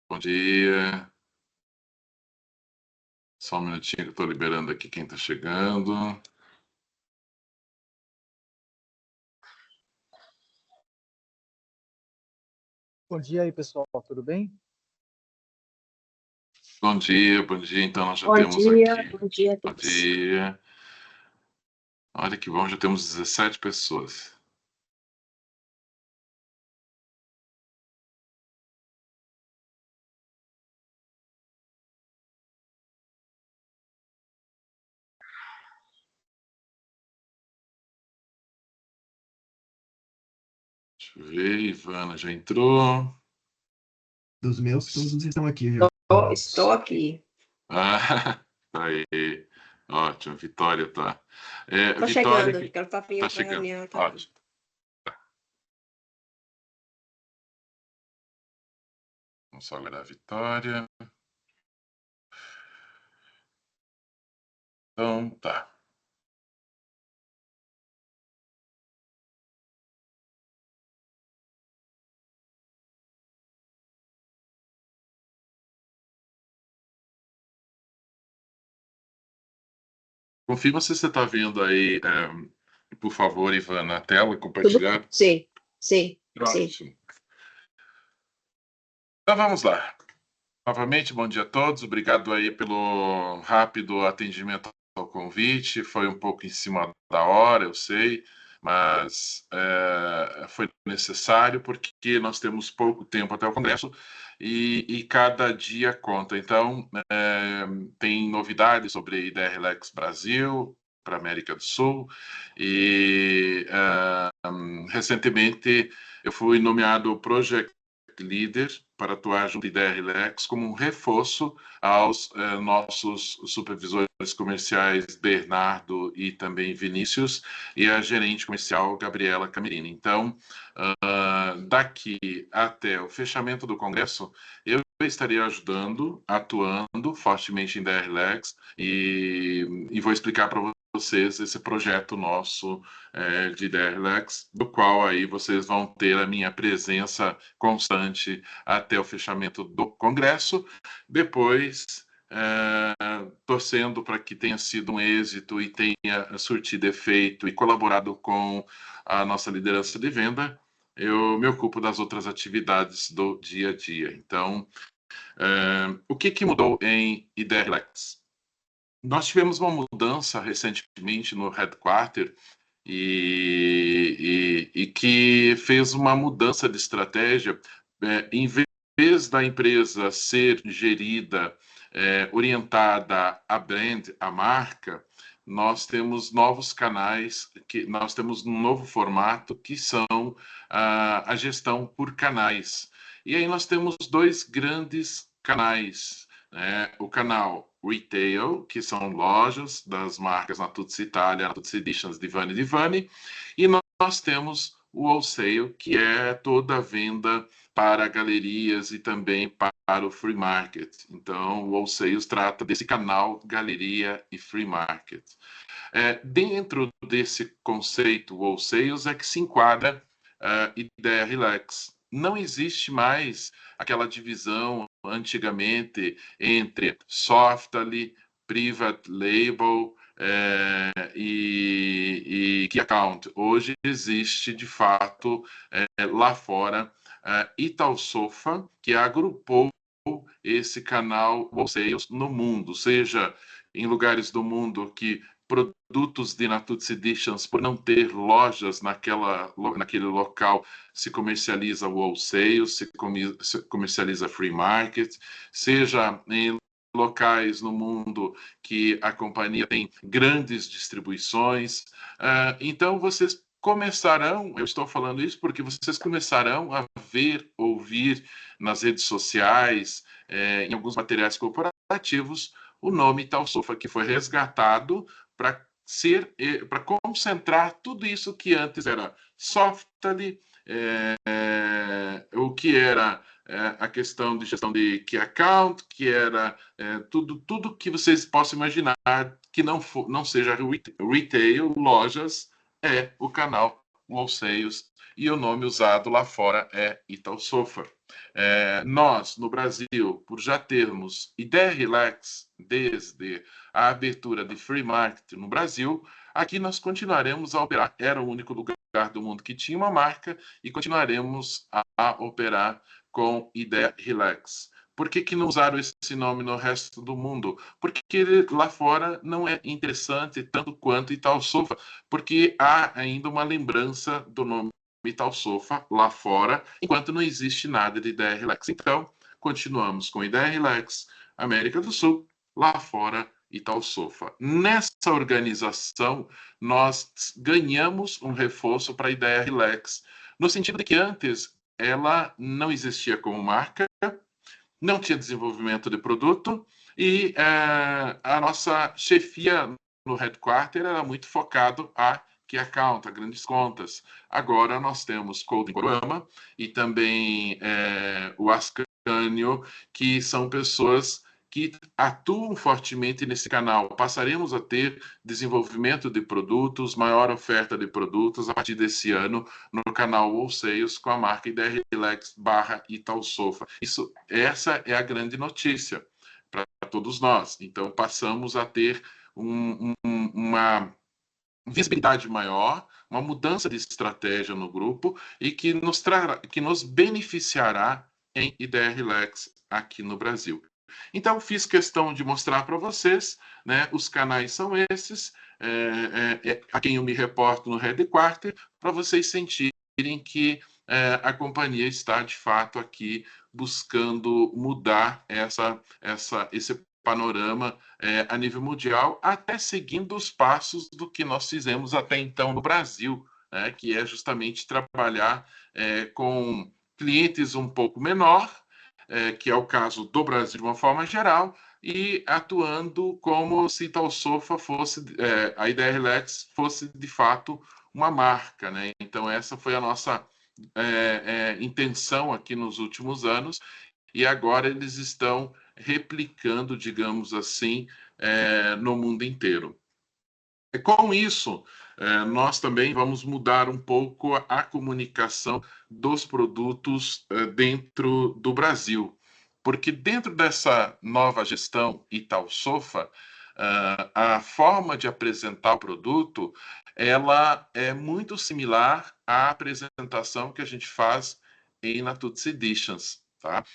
Bom dia. Só um minutinho que eu estou liberando aqui quem está chegando. Bom dia aí, pessoal. Tudo bem? Bom dia, bom dia. Então, nós já Bom temos dia, aqui. bom dia a Bom todos. dia. Olha que bom, já temos 17 pessoas. Deixa eu ver, Ivana já entrou. Dos meus, todos estão aqui, viu? Estou aqui. Ah, tá aí. Ótimo, Vitória tá. Estou Vitória chegando, que porque ela está vindo tá para a chegando. reunião. Ela tá vindo. Ótimo. Vamos só olhar a Vitória. Então, tá. Confirma se você está vendo aí, por favor, Ivana, a tela compartilhada. Sim, sim, sim. Ótimo. Então vamos lá. Novamente, bom dia a todos. Obrigado aí pelo rápido atendimento ao convite. Foi um pouco em cima da hora, eu sei, mas foi necessário porque nós temos pouco tempo até o Congresso e cada dia conta. Então, tem novidades sobre IDRLEX Brasil para a América do Sul e recentemente eu fui nomeado Project Leader para atuar junto à IDRLEX como um reforço aos nossos supervisores comerciais Bernardo e também Vinícius e a gerente comercial Gabriela Camerini. Então, daqui até o fechamento do Congresso, eu estaria ajudando, atuando fortemente em IDRLEX e vou explicar para vocês esse projeto nosso de IDRLEX, do qual aí vocês vão ter a minha presença constante até o fechamento do Congresso. Depois, torcendo para que tenha sido um êxito e tenha surtido efeito e colaborado com a nossa liderança de venda, eu me ocupo das outras atividades do dia a dia. Então, o que mudou em IDRLEX? Nós tivemos uma mudança recentemente no headquarter e que fez uma mudança de estratégia. Em vez da empresa ser gerida, orientada à brand, à marca, nós temos novos canais, nós temos um novo formato que são a gestão por canais. E aí nós temos dois grandes canais, né? O canal Retail, que são lojas das marcas Natuzzi Italia, Natuzzi Editions, Divani Divani, e nós temos o Wholesale, que é toda a venda para galerias e também para o free market. Então, o Wholesale trata desse canal galeria e free market. Dentro desse conceito Wholesale é que se enquadra IDRLEX. Não existe mais aquela divisão antigamente entre softly, private label e key account. Hoje existe, de fato, lá fora, Italsofa, que agrupou esse canal wholesale no mundo, seja em lugares do mundo que produtos de Natuzzi Editions, por não ter lojas naquele local, se comercializa o wholesale, se comercializa free market, seja em locais no mundo que a companhia tem grandes distribuições. Então, vocês começarão, eu estou falando isso porque vocês começarão a ver, ouvir nas redes sociais, em alguns materiais corporativos, o nome Italsofa, que foi resgatado para concentrar tudo isso que antes era softly, o que era a questão de gestão de key account, que era tudo que vocês possam imaginar que não seja retail, lojas, é o canal wholesale e o nome usado lá fora é Italsofa. Nós, no Brasil, por já termos Ideia Relax desde a abertura de Free Market no Brasil, aqui nós continuaremos a operar. Era o único lugar do mundo que tinha uma marca e continuaremos a operar com Ideia Relax. Por que não usaram esse nome no resto do mundo? Porque lá fora não é interessante tanto quanto Italsofa, porque há ainda uma lembrança do nome Italsofa lá fora, enquanto não existe nada de Ideia Relax. Então, continuamos com Ideia Relax, América do Sul, lá fora Italsofa. Nessa organização, nós ganhamos um reforço para a Ideia Relax, no sentido de que antes ela não existia como marca, não tinha desenvolvimento de produto e a nossa chefia no headquarter era muito focado a key account, a grandes contas. Agora nós temos Coding Corama e também o Ascanio, que são pessoas que atuam fortemente nesse canal. Passaremos a ter desenvolvimento de produtos, maior oferta de produtos a partir desse ano no canal All Sales com a marca IDR Relax /Italsofa. Essa é a grande notícia para todos nós. Então, passamos a ter uma visibilidade maior, uma mudança de estratégia no grupo e que nos beneficiará em IDR Relax aqui no Brasil. Então, fiz questão de mostrar para vocês, né, os canais são esses, a quem eu me reporto no headquarter, para vocês sentirem que a companhia está, de fato, aqui buscando mudar esse panorama a nível mundial, até seguindo os passos do que nós fizemos até então no Brasil, né, que é justamente trabalhar com clientes um pouco menor, que é o caso do Brasil de uma forma geral, e atuando como se Italsofa fosse, a Ideia Relax fosse de fato uma marca, né? Então essa foi a nossa intenção aqui nos últimos anos, e agora eles estão replicando, digamos assim, no mundo inteiro. Com isso, nós também vamos mudar um pouco a comunicação dos produtos dentro do Brasil, porque dentro dessa nova gestão Italsofa, a forma de apresentar o produto, ela é muito similar à apresentação que a gente faz em Natuzzi Editions. Tá?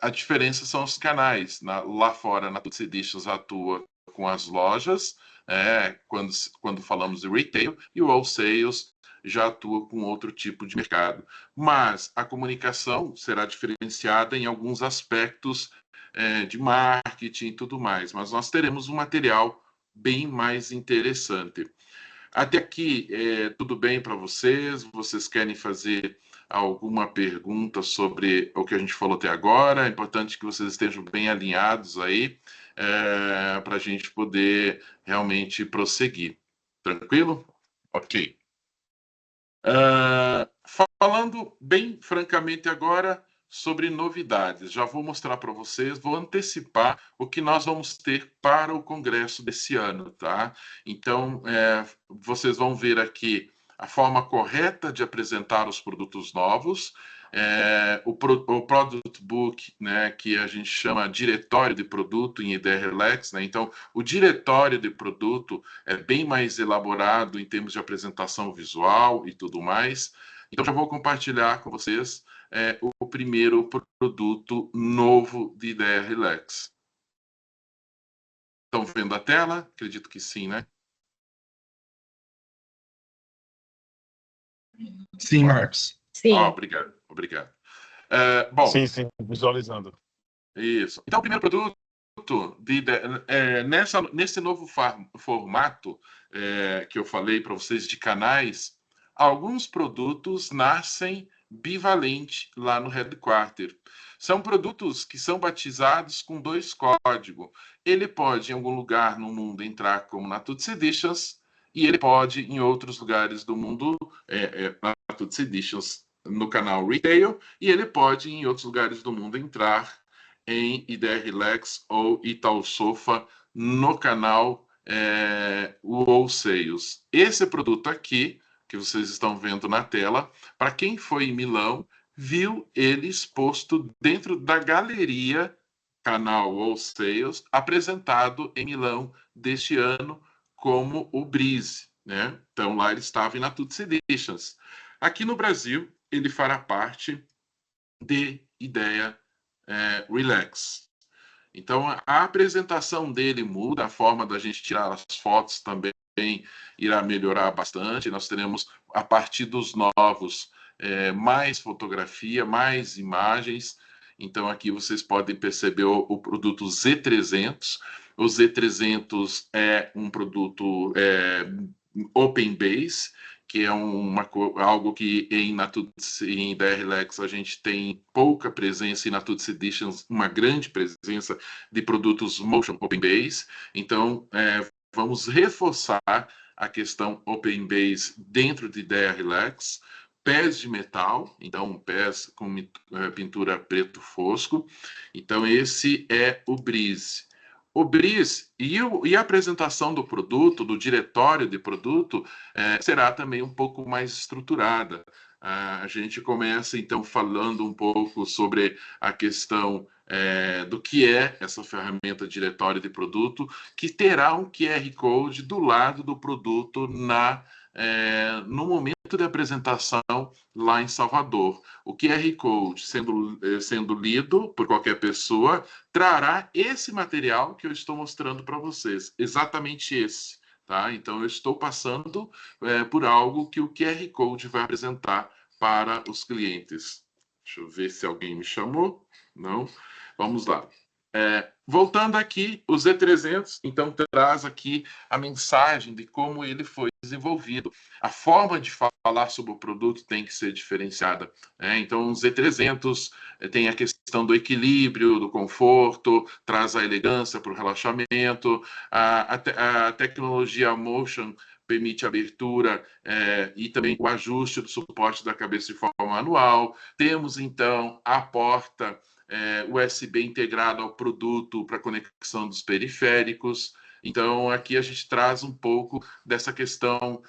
A diferença são os canais. Lá fora, a Natuzzi Editions atua com as lojas, quando falamos de retail, e o All Sales já atua com outro tipo de mercado. Mas a comunicação será diferenciada em alguns aspectos de marketing e tudo mais, mas nós teremos um material bem mais interessante. Até aqui, tudo bem para vocês? Vocês querem fazer alguma pergunta sobre o que a gente falou até agora? É importante que vocês estejam bem alinhados aí, para a gente poder realmente prosseguir. Tranquilo? Ok. Falando bem francamente agora sobre novidades, já vou mostrar para vocês, vou antecipar o que nós vamos ter para o congresso desse ano, tá? Então, vocês vão ver aqui a forma correta de apresentar os produtos novos, o Product Book, né, que a gente chama diretório de produto em IDEA Relax, né? Então, o diretório de produto é bem mais elaborado em termos de apresentação visual e tudo mais. Então, já vou compartilhar com vocês o primeiro produto novo de IDEA Relax. Estão vendo a tela? Acredito que sim, né? Sim, Marcos. Sim. Obrigado, obrigado. Bom, Sim, visualizando. Isso. Então, o primeiro produto nesse novo formato que eu falei para vocês de canais, alguns produtos nascem bivalente lá no headquarter. São produtos que são batizados com 2 códigos. Ele pode, em algum lugar no mundo, entrar como Natuzzi Editions, e ele pode, em outros lugares do mundo, Natuzzi Editions no canal Retail, e ele pode, em outros lugares do mundo, entrar em IDEA Relax ou Italsofa no canal o All Sales. Esse produto aqui, que vocês estão vendo na tela. Para quem foi em Milão, viu ele exposto dentro da galeria Canal All Sales, apresentado em Milão deste ano como o Breeze, né? Então lá ele estava em Natuzzi Editions. Aqui no Brasil, ele fará parte de Ideia Relax. Então a apresentação dele muda, a forma da gente tirar as fotos também irá melhorar bastante. Nós teremos, a partir dos novos, mais fotografia, mais imagens. Então aqui vocês podem perceber o produto Z300. O Z300 é um produto open base, que é algo que em Ideia Relax a gente tem pouca presença, e na Natuzzi Editions uma grande presença de produtos motion open base. Então vamos reforçar a questão open base dentro de Ideia Relax. Pés de metal, então pés com pintura preto fosco. Então esse é o Breeze. O Breeze e a apresentação do produto, do diretório de produto, será também um pouco mais estruturada. A gente começa, então, falando um pouco sobre a questão do que é essa ferramenta diretório de produto, que terá um QR Code do lado do produto no momento de apresentação lá em Salvador. O QR Code, sendo lido por qualquer pessoa, trará esse material que eu estou mostrando para vocês, exatamente esse. Tá? Então, eu estou passando por algo que o QR Code vai apresentar para os clientes. Deixa eu ver se alguém me chamou. Não? Vamos lá. Voltando aqui, o Z300, então, traz aqui a mensagem de como ele foi desenvolvido. A forma de falar sobre o produto tem que ser diferenciada. Então, o Z300 tem a questão do equilíbrio, do conforto, traz a elegância para o relaxamento, a tecnologia Motion permite a abertura e também o ajuste do suporte da cabeça de forma manual. Temos, então, a porta USB integrado ao produto para conexão dos periféricos. Então, aqui a gente traz um pouco dessa questão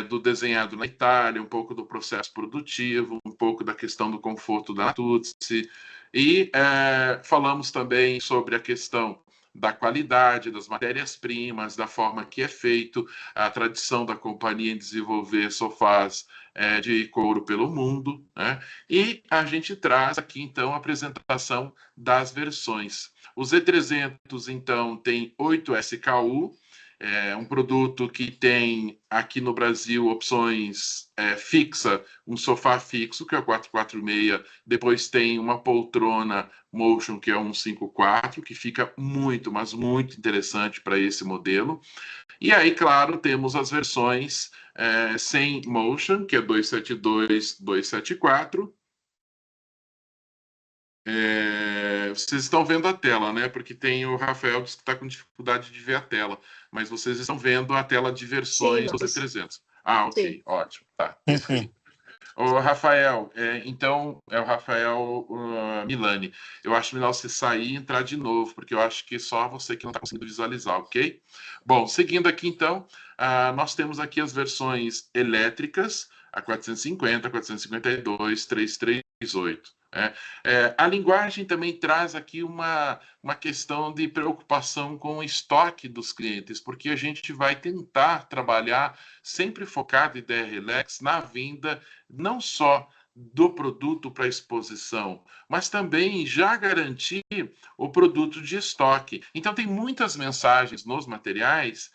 do desenhado na Itália, um pouco do processo produtivo, um pouco da questão do conforto da Natuzzi. E falamos também sobre a questão da qualidade, das matérias-primas, da forma que é feito, a tradição da companhia em desenvolver sofás de couro pelo mundo, né? E a gente traz aqui, então, a apresentação das versões. O Z300, então, tem 8 SKU, um produto que tem aqui no Brasil opções fixa, um sofá fixo, que é o 446, depois tem uma poltrona Motion, que é um 154, que fica muito, mas muito interessante para esse modelo. E aí, claro, temos as versões sem Motion, que é 272, 274. Vocês estão vendo a tela, né? Porque tem o Rafael diz que está com dificuldade de ver a tela, mas vocês estão vendo a tela de versões do Z300. Ah, ok, sim. Ótimo, tá. O Rafael, então, é o Rafael Milani. Eu acho melhor você sair e entrar de novo, porque eu acho que só você que não está conseguindo visualizar, ok? Bom, seguindo aqui, então, nós temos aqui as versões elétricas, a 450, 452, 338. A linguagem também traz aqui uma questão de preocupação com o estoque dos clientes, porque a gente vai tentar trabalhar sempre focado em Ideia Relax na vinda não só do produto para exposição, mas também já garantir o produto de estoque. Então, tem muitas mensagens nos materiais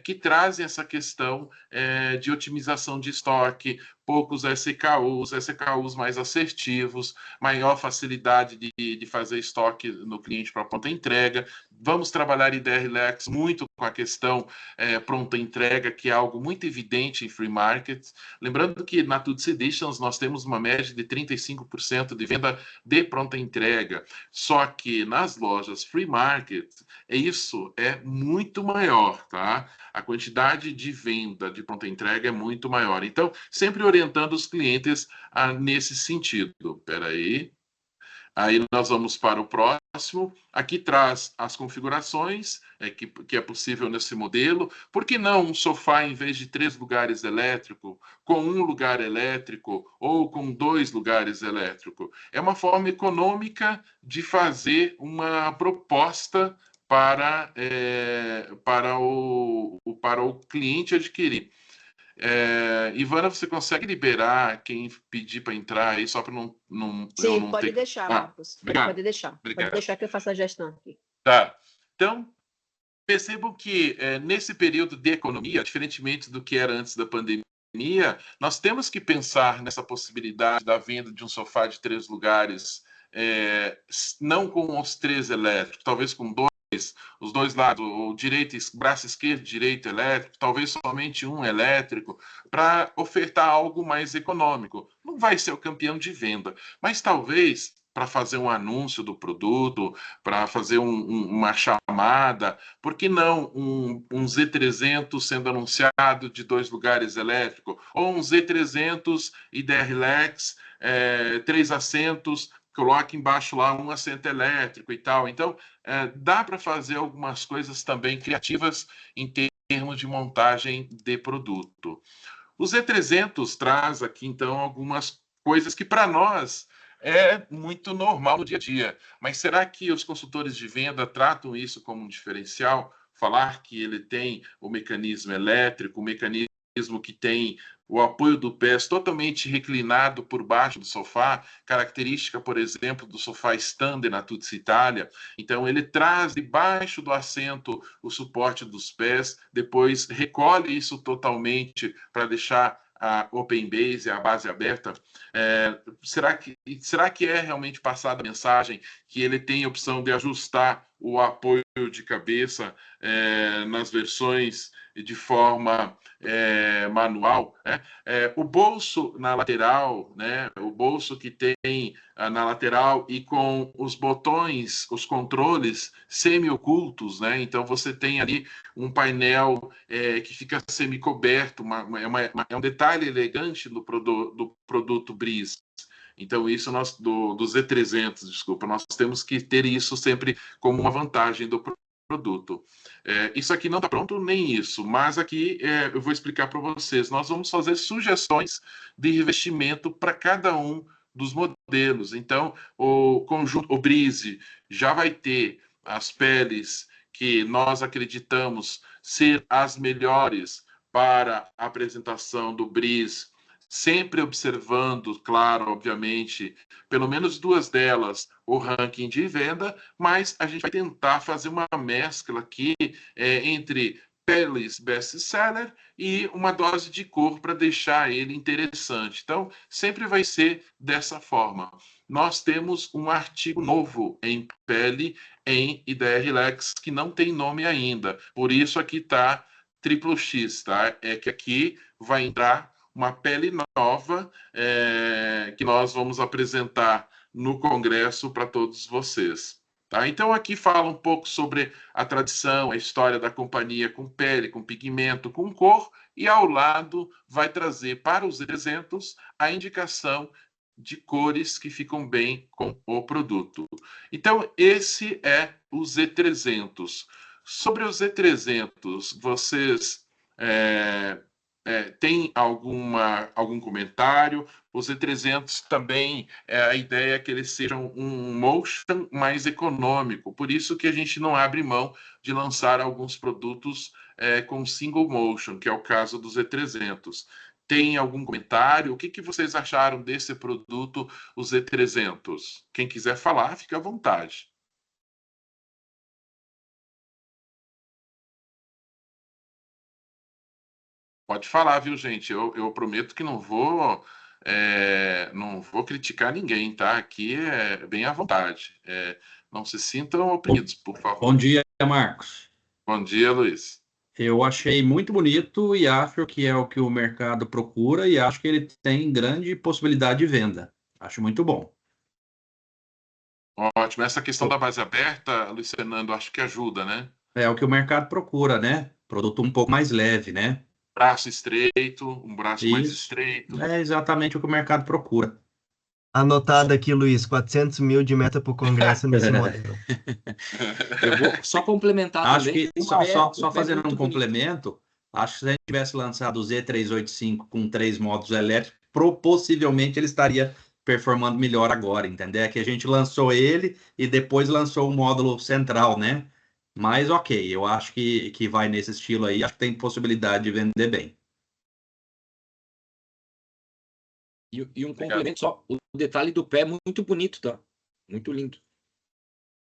que trazem essa questão de otimização de estoque, poucos SKUs mais assertivos, maior facilidade de fazer estoque no cliente para pronta entrega. Vamos trabalhar Ideia Relax muito com a questão pronta entrega, que é algo muito evidente em free market. Lembrando que na Natuzzi Editions nós temos uma média de 35% de venda de pronta entrega, só que nas lojas free market isso é muito maior, tá? A quantidade de venda de pronta entrega é muito maior. Então, sempre orientando os clientes nesse sentido. Espera aí. Aí nós vamos para o próximo. Aqui traz as configurações que é possível nesse modelo. Por que não um sofá, em vez de 3 lugares elétrico, com 1 lugar elétrico ou com 2 lugares elétrico? É uma forma econômica de fazer uma proposta para o cliente adquirir. Ivana, você consegue liberar quem pedir para entrar aí, só para eu Sim, não pode ter... deixar, Marcos. Obrigado. Pode deixar. Obrigado. Pode deixar que eu faça a gestão aqui. Tá. Então, percebam que nesse período de economia, diferentemente do que era antes da pandemia, nós temos que pensar nessa possibilidade da venda de um sofá de 3 lugares, não com os 3 elétricos, talvez com os dois lados, o braço esquerdo, direito elétrico, talvez somente um elétrico, para ofertar algo mais econômico. Não vai ser o campeão de venda, mas talvez para fazer um anúncio do produto, para fazer uma chamada, por que não um Z300 sendo anunciado de 2 lugares elétricos, ou um Z300 IDR-Lex, 3 assentos, coloque embaixo lá um assento elétrico e tal. Então, dá para fazer algumas coisas também criativas em termos de montagem de produto. O Z300 traz aqui, então, algumas coisas que para nós é muito normal no dia a dia. Mas será que os consultores de venda tratam isso como um diferencial? Falar que ele tem o mecanismo elétrico, o mecanismo que tem o apoio do pés totalmente reclinado por baixo do sofá, característica, por exemplo, do sofá Standard na Tuzzi Italia. Então, ele traz debaixo do assento o suporte dos pés, depois recolhe isso totalmente para deixar a open base, a base aberta. Será que é realmente passada a mensagem que ele tem a opção de ajustar o apoio de cabeça nas versões de forma manual? O bolso na lateral, né? O bolso que tem na lateral e com os botões, os controles semi-ocultos, né? Então você tem ali um painel que fica semi-coberto, é um detalhe elegante do produto Breeze. Então, isso do Z300, desculpa, nós temos que ter isso sempre como uma vantagem do produto. Isso aqui não está pronto, nem isso, mas aqui eu vou explicar para vocês. Nós vamos fazer sugestões de revestimento para cada um dos modelos. Então, o Breeze já vai ter as peles que nós acreditamos ser as melhores para a apresentação do Breeze, sempre observando, claro, obviamente, pelo menos 2 delas, o ranking de venda, mas a gente vai tentar fazer uma mescla aqui entre peles best-seller e uma dose de cor para deixar ele interessante. Então, sempre vai ser dessa forma. Nós temos um artigo novo em pele em IDR-Lex que não tem nome ainda. Por isso aqui está triplo X, tá? É que aqui vai entrar uma pele nova que nós vamos apresentar no Congresso para todos vocês. Tá? Então, aqui fala um pouco sobre a tradição, a história da companhia com pele, com pigmento, com cor, e ao lado vai trazer para os 300 a indicação de cores que ficam bem com o produto. Então, esse é o Z300. Sobre o Z300, vocês tem algum comentário? O Z300 também, a ideia é que eles sejam um motion mais econômico, por isso que a gente não abre mão de lançar alguns produtos com single motion, que é o caso do Z300. Tem algum comentário? O que vocês acharam desse produto, o Z300? Quem quiser falar, fica à vontade. Pode falar, viu, gente? Eu prometo que não vou criticar ninguém, tá? Aqui é bem à vontade. Não se sintam oprimidos, por favor. Bom dia, Marcos. Bom dia, Luiz. Eu achei muito bonito e acho que é o que o mercado procura e acho que ele tem grande possibilidade de venda. Acho muito bom. Ótimo. Essa questão da base aberta, Luiz Fernando, acho que ajuda, né? É o que o mercado procura, né? Produto um pouco mais leve, né? Braço estreito, um braço mais estreito. É exatamente o que o mercado procura. Anotado aqui, Luiz, 400 mil de meta para o Congresso nesse modelo. Eu vou só complementar Acho também. que O só, pé- só, o só pé é fazendo muito um bonito. complemento, acho que se a gente tivesse lançado o Z385 com 3 módulos elétricos, possivelmente ele estaria performando melhor agora, entendeu? É que a gente lançou ele e depois lançou o módulo central, né? Mas ok, eu acho que vai nesse estilo aí, acho que tem possibilidade de vender bem. E um complemento só. O detalhe do pé é muito bonito, tá? Muito lindo.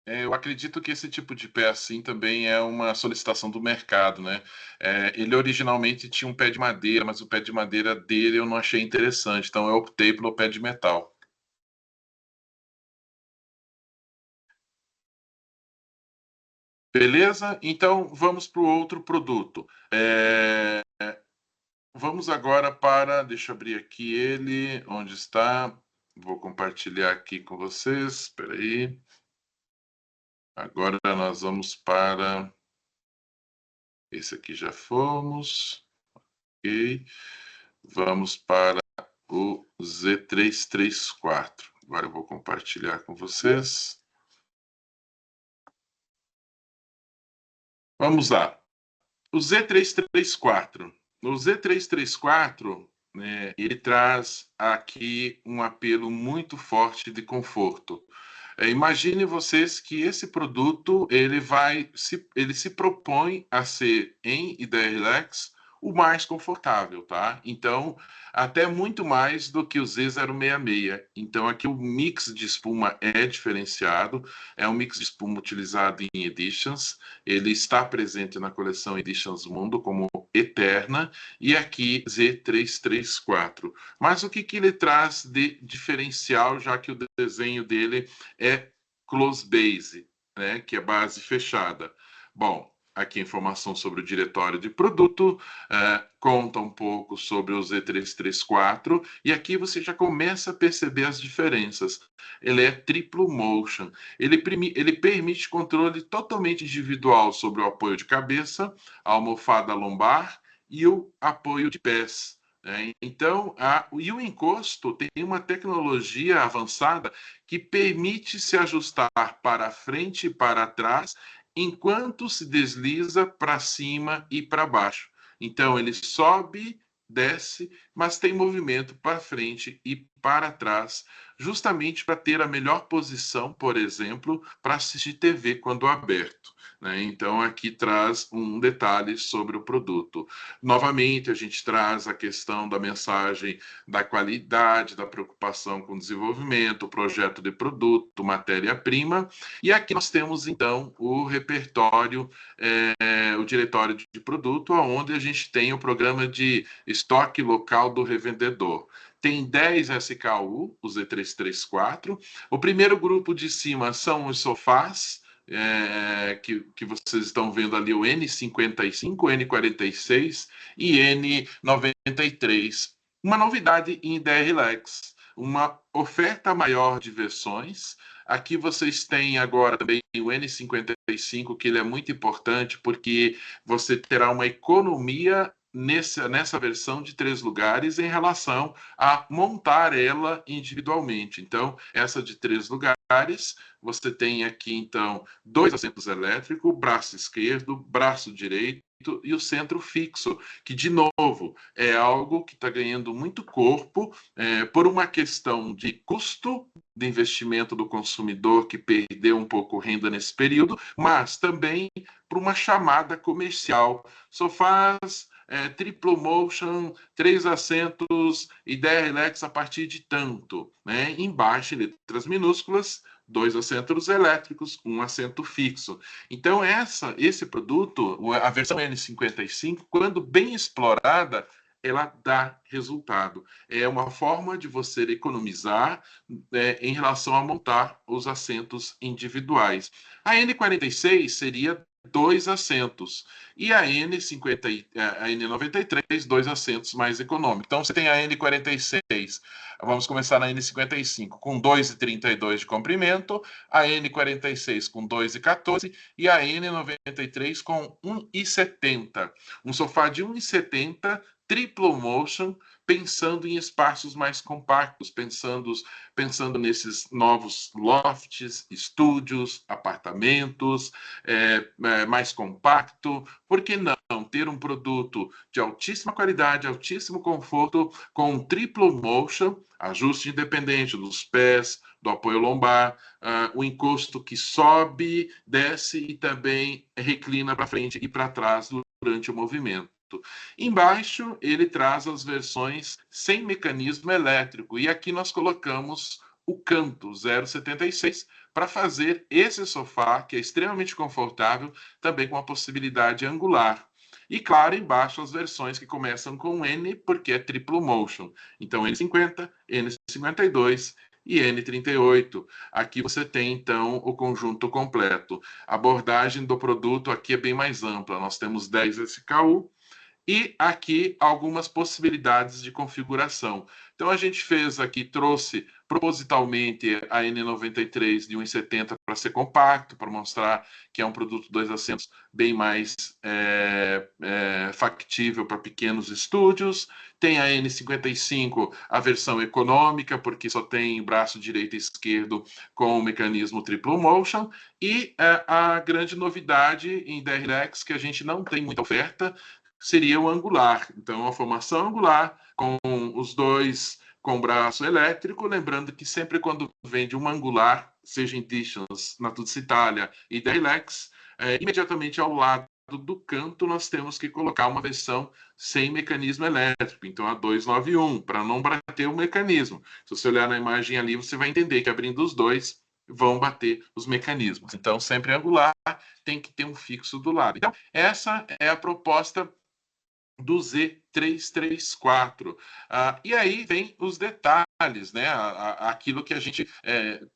Eu acredito que esse tipo de pé assim também é uma solicitação do mercado, né? Ele originalmente tinha um pé de madeira, mas o pé de madeira dele eu não achei interessante, então eu optei pelo pé de metal. Beleza? Então vamos para o outro produto. Vamos agora para. Deixa eu abrir aqui ele. Onde está? Vou compartilhar aqui com vocês. Espera aí. Agora nós vamos para. Esse aqui já fomos. Ok. Vamos para o Z334. Agora eu vou compartilhar com vocês. Vamos lá. O Z334. O Z334, né, ele traz aqui um apelo muito forte de conforto. Imagine vocês que esse produto ele se propõe a ser em IDRLEX o mais confortável, tá? Então, até muito mais do que o Z066. Então, aqui o mix de espuma é diferenciado, é um mix de espuma utilizado em Editions, ele está presente na coleção Editions Mundo como Eterna, e aqui Z334. Mas o que ele traz de diferencial, já que o desenho dele é close base, né, que é base fechada. Bom, aqui informação sobre o diretório de produto, conta um pouco sobre o Z334, e aqui você já começa a perceber as diferenças. Ele é triplo motion, ele permite controle totalmente individual sobre o apoio de cabeça, a almofada lombar e o apoio de pés. Então, e o encosto tem uma tecnologia avançada que permite se ajustar para frente e para trás, enquanto se desliza para cima e para baixo. Então, ele sobe, desce, mas tem movimento para frente e para trás, justamente para ter a melhor posição, por exemplo, para assistir TV quando aberto. Né? Então, aqui traz um detalhe sobre o produto. Novamente, a gente traz a questão da mensagem da qualidade, da preocupação com o desenvolvimento, o projeto de produto, matéria-prima. E aqui nós temos, então, o repertório, o diretório de produto, onde a gente tem o programa de estoque local do revendedor. Tem 10 SKU, o Z334. O primeiro grupo de cima são os sofás, que vocês estão vendo ali, o N55, N46 e N93. Uma novidade em IDRLEX, uma oferta maior de versões. Aqui vocês têm agora também o N55, que ele é muito importante porque você terá uma economia nessa versão de 3 lugares em relação a montar ela individualmente. Então, essa de 3 lugares, você tem aqui, então, 2 assentos elétricos, braço esquerdo, braço direito e o centro fixo, que, de novo, é algo que está ganhando muito corpo por uma questão de custo de investimento do consumidor, que perdeu um pouco renda nesse período, mas também por uma chamada comercial. Sofás, triplo motion, 3 assentos, IDRLEX a partir de tanto, né? Embaixo, em letras minúsculas, 2 assentos elétricos, 1 assento fixo. Então, esse produto, a versão N55, quando bem explorada, ela dá resultado. É uma forma de você economizar em relação a montar os assentos individuais. A N46 seria 2 assentos. E a N93, 2 assentos mais econômicos. Então, você tem a N46, vamos começar na N55, com 2,32 de comprimento, a N46 com 2,14 e a N93 com 1,70. Um sofá de 1,70, triplo motion, pensando em espaços mais compactos, pensando nesses novos lofts, estúdios, apartamentos, mais compacto. Por que não ter um produto de altíssima qualidade, altíssimo conforto, com um triplo motion, ajuste independente dos pés, do apoio lombar, o encosto que sobe, desce e também reclina para frente e para trás durante o movimento. Embaixo, ele traz as versões sem mecanismo elétrico. E aqui nós colocamos o canto 0,76 para fazer esse sofá, que é extremamente confortável, também com a possibilidade angular. E, claro, embaixo as versões que começam com N, porque é triplo motion. Então, N50, N52 e N38. Aqui você tem, então, o conjunto completo. A abordagem do produto aqui é bem mais ampla. Nós temos 10 SKU, e aqui algumas possibilidades de configuração. Então a gente fez aqui, trouxe propositalmente a N93 de 1,70 para ser compacto, para mostrar que é um produto 2 assentos bem mais factível para pequenos estúdios. Tem a N55, a versão econômica, porque só tem braço direito e esquerdo com o mecanismo triplo motion. E a grande novidade em DRX, que a gente não tem muita oferta, seria o angular. Então, a formação angular com os dois com braço elétrico, lembrando que sempre quando vende um angular, seja em Distance, Natuzzi Italia e Dailex, imediatamente ao lado do canto nós temos que colocar uma versão sem mecanismo elétrico, então a 291, para não bater o mecanismo. Se você olhar na imagem ali, você vai entender que abrindo os dois, vão bater os mecanismos. Então, sempre angular, tem que ter um fixo do lado. Então, essa é a proposta do Z334. E aí vem os detalhes, né? Aquilo que a gente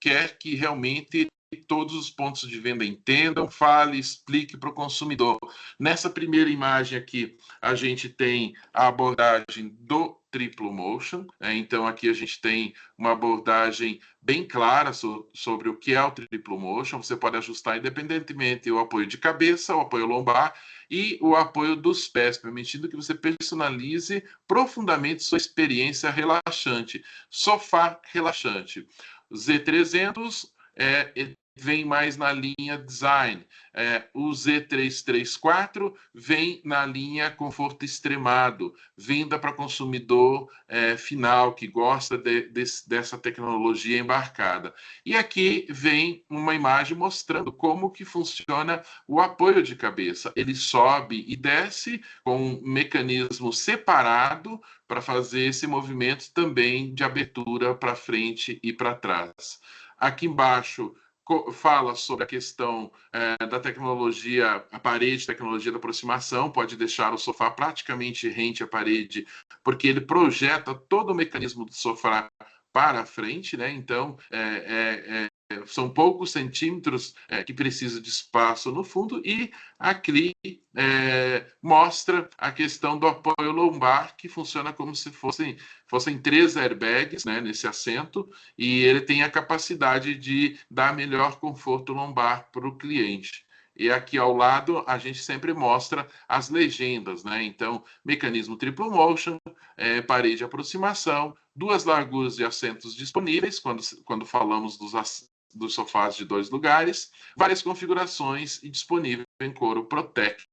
quer que realmente todos os pontos de venda entendam, fale, explique para o consumidor. Nessa primeira imagem aqui, a gente tem a abordagem do triplo motion, então aqui a gente tem uma abordagem bem clara sobre o que é o triplo motion. Você pode ajustar independentemente o apoio de cabeça, o apoio lombar e o apoio dos pés, permitindo que você personalize profundamente sua experiência relaxante. Sofá relaxante. O Z300 vem mais na linha design. O Z334 vem na linha conforto extremado, venda para consumidor final, que gosta dessa tecnologia embarcada. E aqui vem uma imagem mostrando como que funciona o apoio de cabeça. Ele sobe e desce com um mecanismo separado para fazer esse movimento também de abertura para frente e para trás. Aqui embaixo fala sobre a questão da tecnologia, a parede, tecnologia da aproximação, pode deixar o sofá praticamente rente à parede, porque ele projeta todo o mecanismo do sofá para frente, né? Então, são poucos centímetros que precisa de espaço no fundo, e aqui mostra a questão do apoio lombar, que funciona como se fossem 3 airbags, né, nesse assento, e ele tem a capacidade de dar melhor conforto lombar para o cliente. E aqui ao lado a gente sempre mostra as legendas, né? Então, mecanismo triplo motion, parede de aproximação, 2 larguras de assentos disponíveis, quando falamos dos sofás de 2 lugares, várias configurações e disponível em couro Protecta.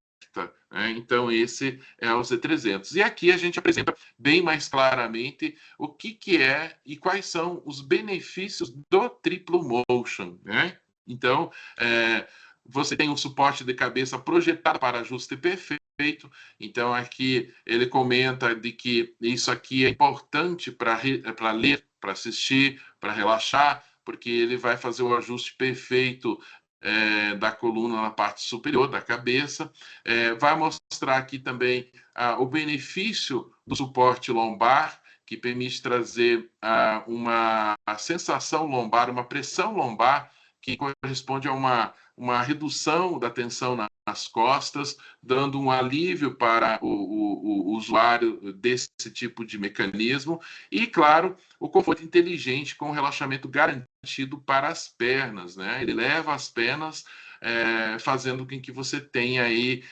Então, esse é o Z300. E aqui a gente apresenta bem mais claramente o que é e quais são os benefícios do triplo motion, né? Então, você tem um suporte de cabeça projetado para ajuste perfeito. Então, aqui ele comenta de que isso aqui é importante para ler, para assistir, para relaxar, porque ele vai fazer o ajuste perfeito da coluna na parte superior da cabeça. Vai mostrar aqui também o benefício do suporte lombar, que permite trazer uma sensação lombar, uma pressão lombar, que corresponde a uma redução da tensão nas costas, dando um alívio para o usuário desse tipo de mecanismo. E, claro, o conforto inteligente com relaxamento garantido para as pernas, né? Ele leva as pernas, fazendo com que você tenha aí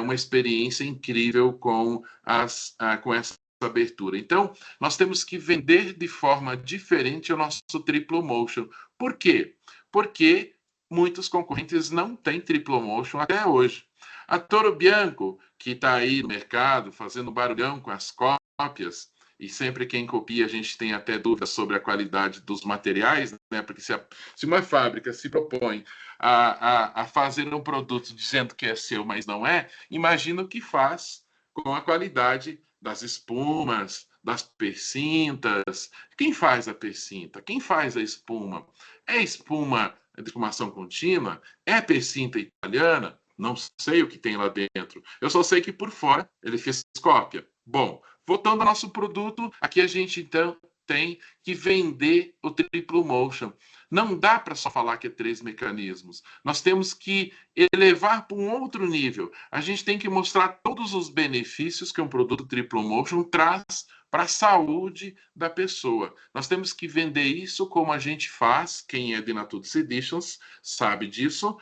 uma experiência incrível com essa abertura. Então, nós temos que vender de forma diferente o nosso triplo motion. Por quê? Porque muitos concorrentes não têm triplo motion até hoje. A Toro Bianco, que está aí no mercado fazendo barulhão com as cópias, e sempre quem copia a gente tem até dúvidas sobre a qualidade dos materiais, né? Porque se uma fábrica se propõe a fazer um produto dizendo que é seu, mas não é, imagina o que faz com a qualidade das espumas, das percintas. Quem faz a percinta? Quem faz a espuma? É espuma de espumação contínua? É percinta italiana? Não sei o que tem lá dentro. Eu só sei que por fora ele fez cópia. Bom, voltando ao nosso produto, aqui a gente então tem que vender o triplo motion. Não dá para só falar que é 3 mecanismos. Nós temos que elevar para um outro nível. A gente tem que mostrar todos os benefícios que um produto triplo motion traz para a saúde da pessoa. Nós temos que vender isso como a gente faz, quem é de Natuzzi Editions sabe disso,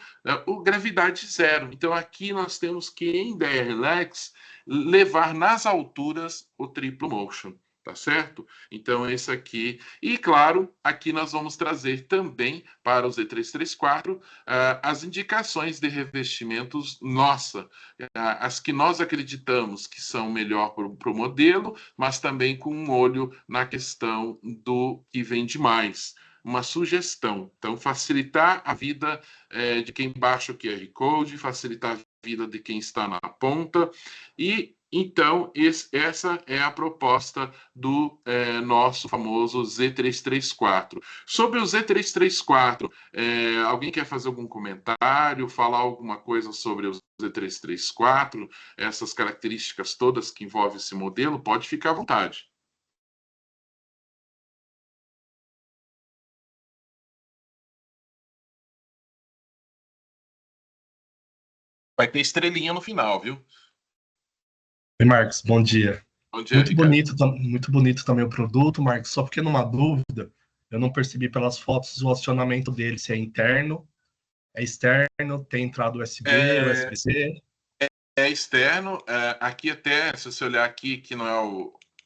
o gravidade zero. Então aqui nós temos que, em DR Relax, levar nas alturas o triplo motion. Tá certo? Então, esse aqui. E, claro, aqui nós vamos trazer também para o Z334 as indicações de revestimentos nossa, as que nós acreditamos que são melhor para o modelo, mas também com um olho na questão do que vende mais. Uma sugestão. Então, facilitar a vida de quem baixa o QR Code, facilitar a vida de quem está na ponta e então, essa é a proposta do nosso famoso Z334. Sobre o Z334, alguém quer fazer algum comentário, falar alguma coisa sobre o Z334, essas características todas que envolvem esse modelo? Pode ficar à vontade. Vai ter estrelinha no final, viu? Oi, Marcos, bom dia. Bom dia, Muito bonito também o produto, Marcos. Só porque numa dúvida, eu não percebi pelas fotos o acionamento dele, se é interno, é externo, tem entrada USB, USB-C. É externo. Aqui até, se você olhar aqui, que não é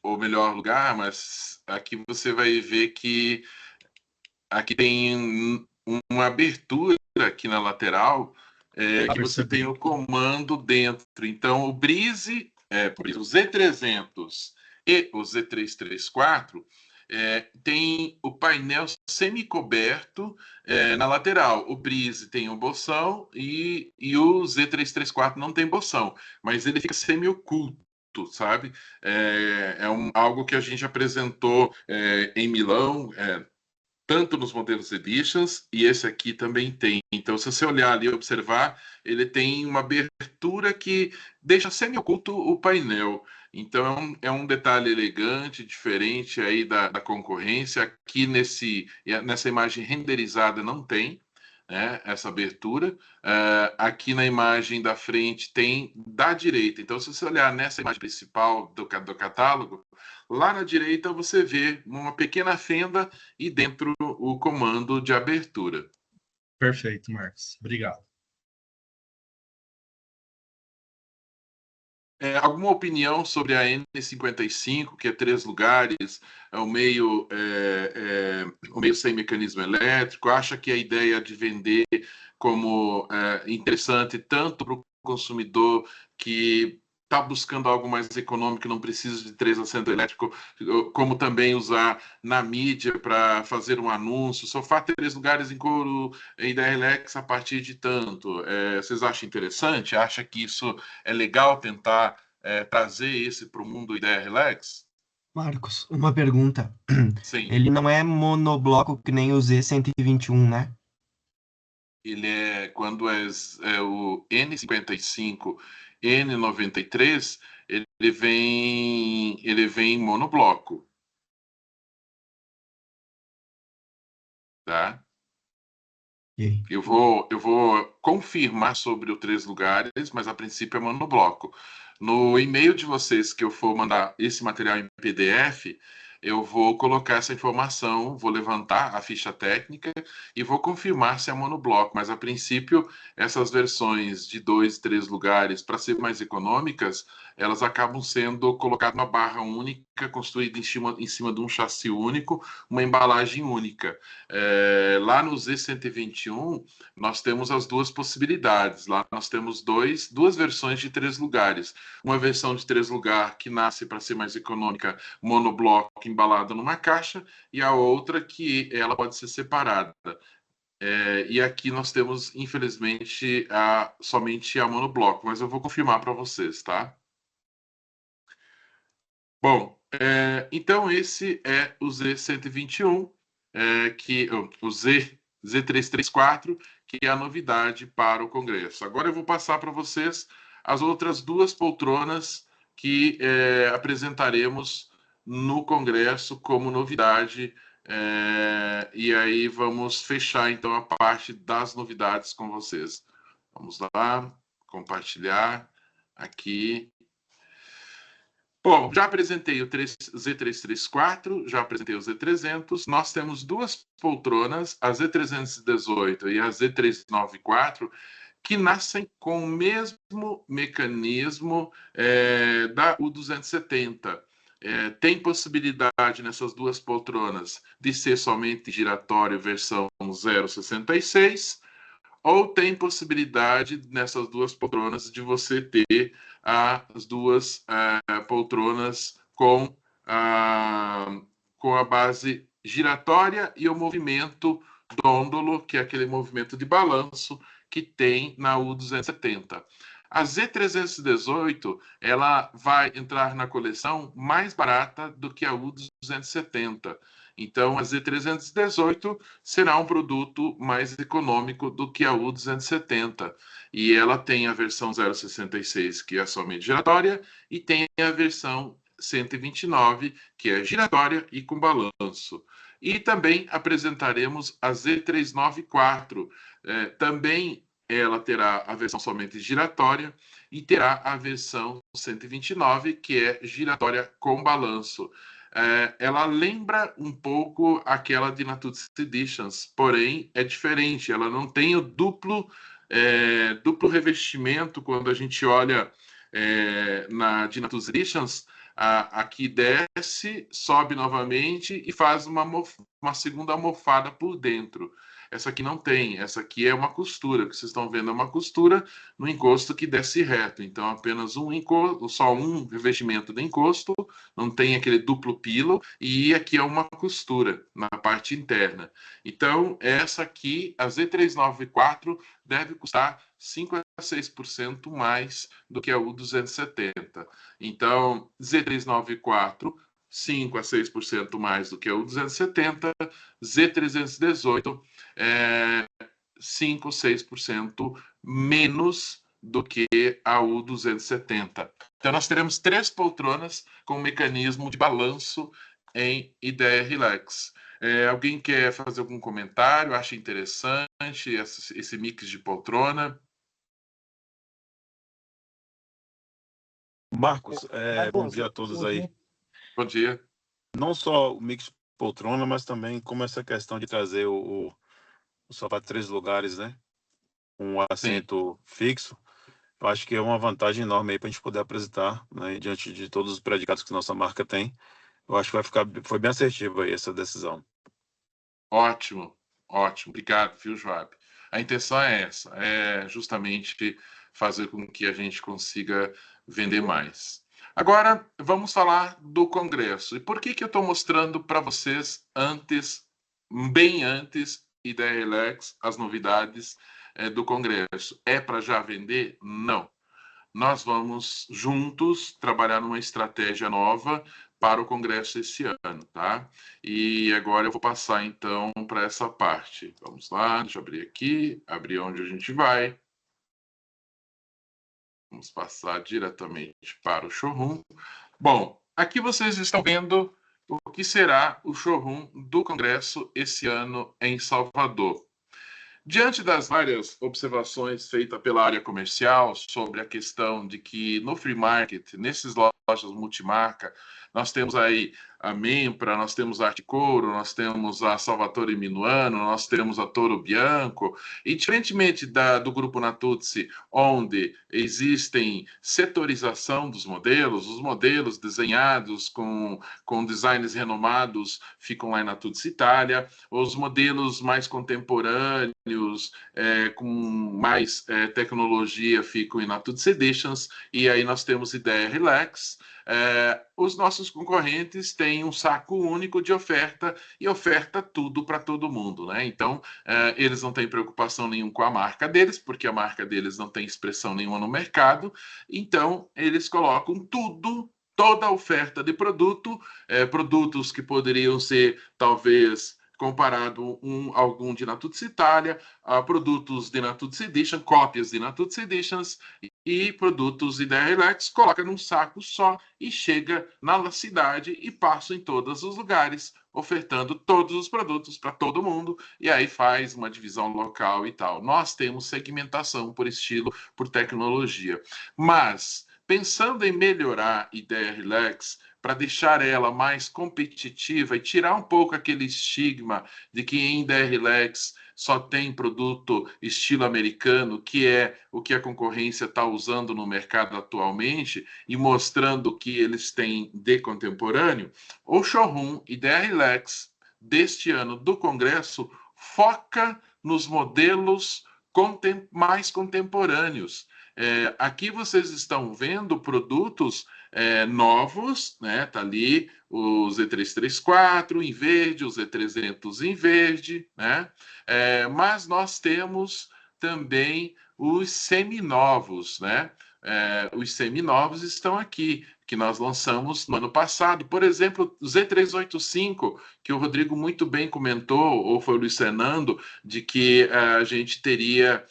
o melhor lugar, mas aqui você vai ver que aqui tem uma abertura aqui na lateral, que você tem o comando dentro. Então, o Breeze, o Z300 e o Z334 tem o painel semi-coberto na lateral. O Breeze tem o boção e o Z334 não tem boção, mas ele fica semi-oculto, sabe? Algo que a gente apresentou em Milão, tanto nos modelos Editions, e esse aqui também tem. Então, se você olhar ali e observar, ele tem uma abertura que deixa semi-oculto o painel. Então, é um detalhe elegante, diferente aí da concorrência. Aqui nessa imagem renderizada não tem, né, essa abertura. Aqui na imagem da frente tem da direita. Então, se você olhar nessa imagem principal do catálogo, lá na direita você vê uma pequena fenda e dentro o comando de abertura. Perfeito, Marcos. Obrigado. Alguma opinião sobre a N55, que é 3 lugares, o meio sem mecanismo elétrico? Acha que a ideia de vender como interessante tanto para o consumidor que está buscando algo mais econômico, não precisa de 3 assentos elétricos, como também usar na mídia para fazer um anúncio, sofá 3 lugares em couro e da Relax a partir de tanto. Vocês acham interessante? Acha que isso é legal tentar trazer esse para o mundo da Relax? Marcos, uma pergunta. Sim. Ele não é monobloco que nem o Z121, né? Ele quando é o N55, N93, ele vem em monobloco. Tá? Okay. Eu vou confirmar sobre o 3 lugares, mas a princípio é monobloco. No e-mail de vocês que eu for mandar esse material em PDF, eu vou colocar essa informação, vou levantar a ficha técnica e vou confirmar se é monobloco. Mas, a princípio, essas versões de 2 e 3 lugares, para ser mais econômicas, elas acabam sendo colocadas numa barra única construída em cima de um chassi único, uma embalagem única. Lá no Z121, nós temos as duas possibilidades. Lá nós temos duas versões de 3 lugares. Uma versão de 3 lugares que nasce para ser mais econômica, monobloco embalado numa caixa, e a outra que ela pode ser separada. E aqui nós temos, infelizmente, somente a monobloco, mas eu vou confirmar para vocês, tá? Bom, então esse é o Z121, o Z334, que é a novidade para o Congresso. Agora eu vou passar para vocês as outras 2 poltronas que apresentaremos no Congresso como novidade. E aí vamos fechar, então, a parte das novidades com vocês. Vamos lá, compartilhar aqui. Bom, já apresentei o Z334, já apresentei o Z300. Nós temos 2 poltronas, a Z318 e a Z394, que nascem com o mesmo mecanismo da U270. Tem possibilidade nessas 2 poltronas de ser somente giratório versão 0,66, ou tem possibilidade nessas 2 poltronas de você ter as 2 poltronas com a base giratória e o movimento dôndolo, que é aquele movimento de balanço que tem na U270. A Z318, ela vai entrar na coleção mais barata do que a U270. Então, a Z318 será um produto mais econômico do que a U270. E ela tem a versão 0,66, que é somente giratória, e tem a versão 129, que é giratória e com balanço. E também apresentaremos a Z394. Também ela terá a versão somente giratória e terá a versão 129, que é giratória com balanço. Ela lembra um pouco aquela de Natuzzi Editions, porém é diferente. Ela não tem o duplo revestimento. Quando a gente olha na de Natuzzi Editions, aqui desce, sobe novamente e faz uma segunda almofada por dentro. Essa aqui não tem, essa aqui é uma costura, o que vocês estão vendo é uma costura no encosto que desce reto, então apenas só um revestimento de encosto, não tem aquele duplo pilo, e aqui é uma costura na parte interna. Então, essa aqui, a Z394, deve custar 5 a 6% mais do que a U270. Então, Z394, 5 a 6% mais do que a U270, Z318, 5 a 6% menos do que a U270. Então, nós teremos 3 poltronas com mecanismo de balanço em ideia relax. Alguém quer fazer algum comentário? Acha interessante esse mix de poltrona? Marcos, bom dia a todos aí. Bom dia. Não só o mix poltrona, mas também como essa questão de trazer o sofá 3 lugares, né? Um assento fixo. Eu acho que é uma vantagem enorme aí para a gente poder apresentar, né? Diante de todos os predicados que nossa marca tem. Eu acho que foi bem assertiva aí essa decisão. Ótimo, ótimo. Obrigado, viu, Joab? A intenção é essa, é justamente fazer com que a gente consiga vender mais. Agora, vamos falar do Congresso. E por que eu estou mostrando para vocês bem antes, Ideia Relax, as novidades do Congresso? É para já vender? Não. Nós vamos juntos trabalhar numa estratégia nova para o Congresso esse ano, tá? E agora eu vou passar, então, para essa parte. Vamos lá, deixa eu abrir aqui, abrir onde a gente vai. Vamos passar diretamente para o showroom. Bom, aqui vocês estão vendo o que será o showroom do Congresso esse ano em Salvador. Diante das várias observações feitas pela área comercial sobre a questão de que no free market, nesses lojas multimarca, nós temos aí a Membra, nós temos a Arte Couro, nós temos a Salvatore Minuano, nós temos a Toro Bianco, e diferentemente do grupo Natuzzi, onde existem setorização dos modelos, os modelos desenhados com designers renomados ficam lá em Natuzzi Itália, os modelos mais contemporâneos, com mais tecnologia, ficam em Natuzzi Editions, e aí nós temos Ideia Relax. Os nossos concorrentes têm um saco único de oferta e oferta tudo para todo mundo, né? Então, eles não têm preocupação nenhuma com a marca deles, porque a marca deles não tem expressão nenhuma no mercado, então eles colocam tudo, toda a oferta de produtos que poderiam ser, talvez, comparado algum de Natuzzi Itália, a produtos de Natuzzi Edition, cópias de Natuzzi Editions e produtos Ideia Relax, coloca num saco só e chega na cidade e passa em todos os lugares, ofertando todos os produtos para todo mundo, e aí faz uma divisão local e tal. Nós temos segmentação por estilo, por tecnologia. Mas, pensando em melhorar Ideia Relax, para deixar ela mais competitiva e tirar um pouco aquele estigma de que em Ideia Relax só tem produto estilo americano, que é o que a concorrência está usando no mercado atualmente, e mostrando o que eles têm de contemporâneo, o showroom Ideia Relax deste ano do Congresso foca nos modelos mais contemporâneos. Aqui vocês estão vendo produtos novos, né? Tá ali o Z334 em verde, o Z300 em verde, né? Mas nós temos também os seminovos, né? Os seminovos estão aqui, que nós lançamos no ano passado. Por exemplo, o Z385, que o Rodrigo muito bem comentou, ou foi o Luiz Fernando, de que a gente teria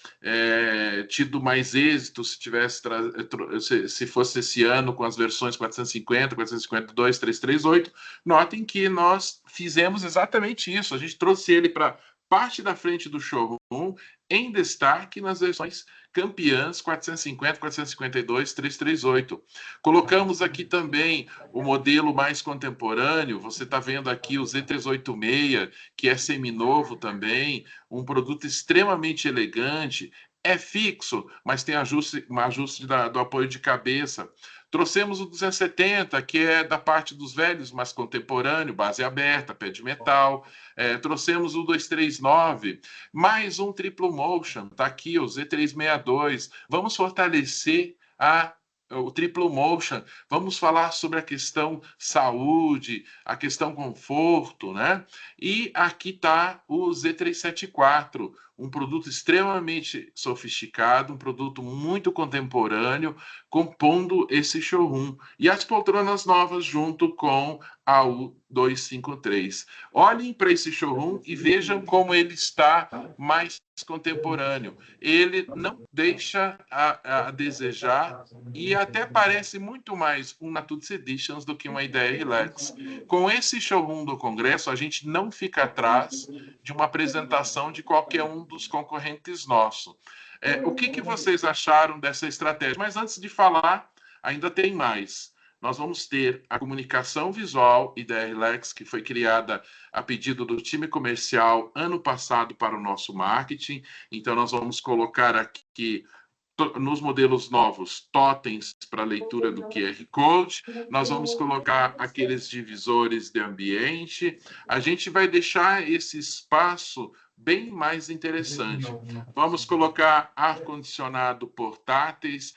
tido mais êxito se fosse esse ano com as versões 450, 452, 338. Notem que nós fizemos exatamente isso. A gente trouxe ele para parte da frente do showroom, em destaque nas versões campeãs 450, 452, 338. Colocamos aqui também o modelo mais contemporâneo. Você está vendo aqui o Z386, que é seminovo também, um produto extremamente elegante. É fixo, mas tem um ajuste do apoio de cabeça. Trouxemos o 270, que é da parte dos velhos, mais contemporâneo, base aberta, pé de metal. Trouxemos o 239, mais um triplo motion, está aqui o Z362. Vamos fortalecer o triplo motion, vamos falar sobre a questão saúde, a questão conforto, né? E aqui está o Z374, um produto extremamente sofisticado, um produto muito contemporâneo, compondo esse showroom. E as poltronas novas junto com a U253. Olhem para esse showroom e vejam como ele está mais contemporâneo. Ele não deixa a desejar e até parece muito mais um Natuzzi Editions do que uma Ideia Relax. Com esse showroom do Congresso, a gente não fica atrás de uma apresentação de qualquer um dos concorrentes nossos. O que vocês acharam dessa estratégia? Mas antes de falar, ainda tem mais. Nós vamos ter a comunicação visual Ideia Relax, que foi criada a pedido do time comercial ano passado para o nosso marketing. Então, nós vamos colocar aqui, nos modelos novos, totens para leitura do QR Code. Nós vamos colocar aqueles divisores de ambiente. A gente vai deixar esse espaço bem mais interessante. Vamos colocar ar-condicionado portáteis,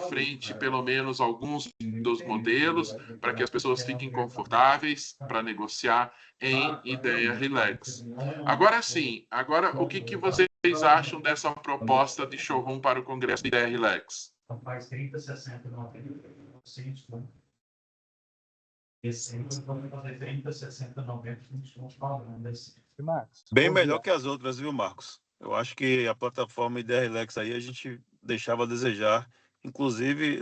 frente, pelo menos, alguns dos modelos, para que as pessoas fiquem confortáveis para negociar em Ideia Relax. Agora sim, o que vocês acham dessa proposta de showroom para o Congresso de Ideia Relax? Faz 30, 60, 90, 100, esse vamos fazer 30, 60, 90, estamos falando desse. Marcos, Bem melhor que as outras, viu, Marcos? Eu acho que a plataforma Ideia Relax aí a gente deixava a desejar. Inclusive,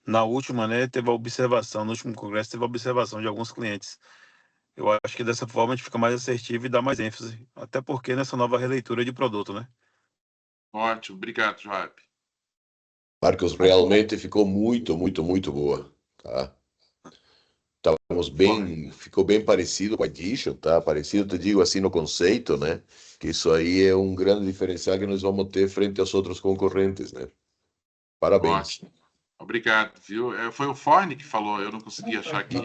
na última, né, teve a observação, no último congresso teve a observação de alguns clientes. Eu acho que dessa forma a gente fica mais assertivo e dá mais ênfase. Até porque nessa nova releitura de produto, né? Ótimo, obrigado, Joab. Marcos, realmente ficou muito, muito, muito boa. Tá? Estamos bem, ficou bem parecido com a Edition, tá? Parecido, te digo assim, no conceito, né? Que isso aí é um grande diferencial que nós vamos ter frente aos outros concorrentes, né? Parabéns. Ótimo. Obrigado, viu? Foi o Forne que falou, eu não consegui achar aqui.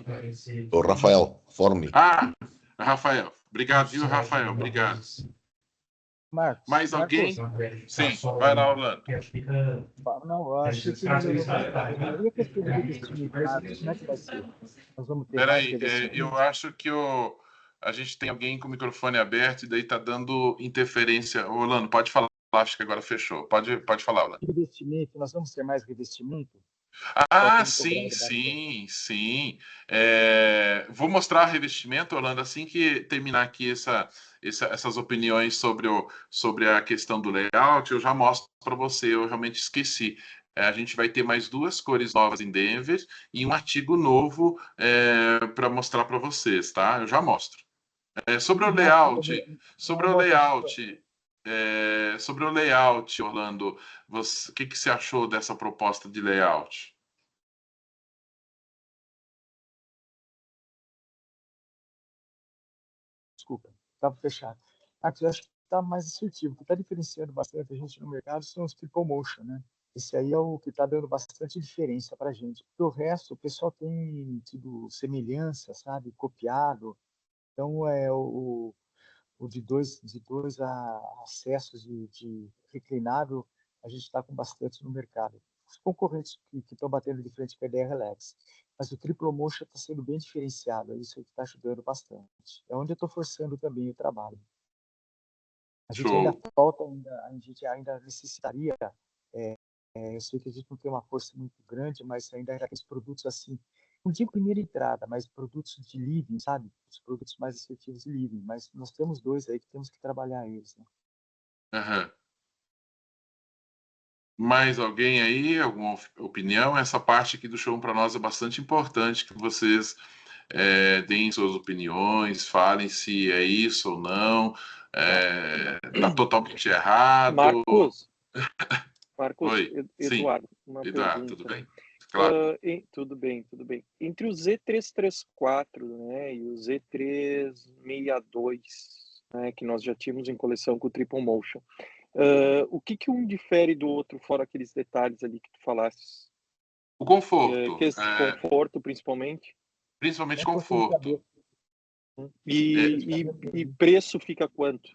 O Rafael Forni. Ah, Rafael. Obrigado, viu, Rafael? Obrigado. Marcos. Mais alguém? Marcos, Sim, vai lá, Orlando. não, eu acho que melhorou bastante. E a questão do revestimento, Marcos, como é que vai ser? Nós vamos ter mais Peraí, revestimento? eu acho que a gente tem alguém com o microfone aberto e daí tá dando interferência. Orlando, pode falar, acho que agora fechou. Pode falar, Orlando. Revestimento, nós vamos ter mais revestimento? Ah, Só tem sim, sim. Vou mostrar revestimento, Orlando, assim que terminar aqui essas opiniões sobre a questão do layout, eu já mostro para você, eu realmente esqueci. A gente vai ter mais 2 cores novas em Denver e um artigo novo para mostrar para vocês, tá? Eu já mostro. Sobre o layout, Orlando, o que você achou dessa proposta de layout? Desculpa, estava fechado. Marcos, eu acho que está mais assertivo. O que está diferenciando bastante a gente no mercado são os triple motion, né? Esse aí é o que está dando bastante diferença para a gente. Porque o resto, o pessoal tem tido semelhança, sabe? Copiado. Então, o de dois acessos de reclinável, a gente está com bastante no mercado. Os concorrentes que estão batendo de frente com a ideia Relax. Mas o Triple Motion está sendo bem diferenciado, é isso que está ajudando bastante. É onde eu estou forçando também o trabalho. A gente ainda Show. falta, a gente ainda necessitaria, eu sei que a gente não tem uma força muito grande, mas ainda era aqueles produtos assim, não digo primeira entrada, mas produtos de living, sabe? Os produtos mais assertivos de living, mas nós temos 2 aí que temos que trabalhar eles, né? Aham. Mais alguém aí? Alguma opinião? Essa parte aqui do show para nós é bastante importante que vocês deem suas opiniões, falem se é isso ou não, tá totalmente errado. Marcos, Oi, sim, Eduardo, uma Eduardo, tudo pergunta. bem? Claro. Tudo bem, tudo bem. Entre o Z334, né, e o Z362, né, que nós já tínhamos em coleção com o Triple Motion, o que um difere do outro, fora aqueles detalhes ali que tu falaste? O conforto, Conforto, principalmente. principalmente conforto. E preço fica quanto?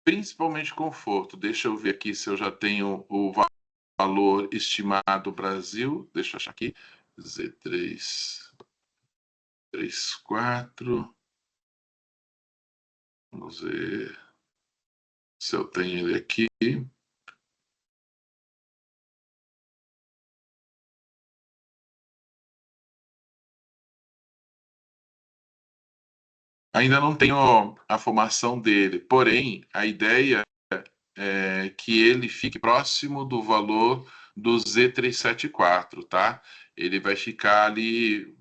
Principalmente conforto. Deixa eu ver aqui se eu já tenho o valor estimado Brasil. Deixa eu achar aqui. Z334. Vamos ver se eu tenho ele aqui. Ainda não tenho a formação dele, porém, a ideia é que ele fique próximo do valor do Z374, tá? Ele vai ficar ali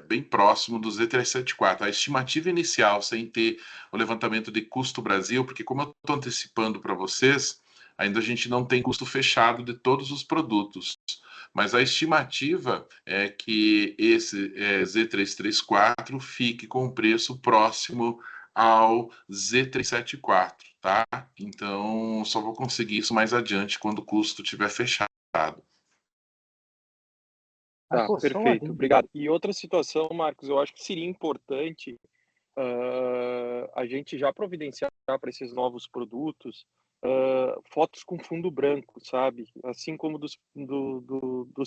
bem próximo do Z374. A estimativa inicial, sem ter o levantamento de custo Brasil, porque como eu estou antecipando para vocês, ainda a gente não tem custo fechado de todos os produtos. Mas a estimativa é que esse Z334 fique com preço próximo ao Z374, tá? Então, só vou conseguir isso mais adiante, quando o custo estiver fechado. Tá, perfeito, obrigado. E outra situação, Marcos, eu acho que seria importante a gente já providenciar para esses novos produtos fotos com fundo branco, sabe? Assim como dos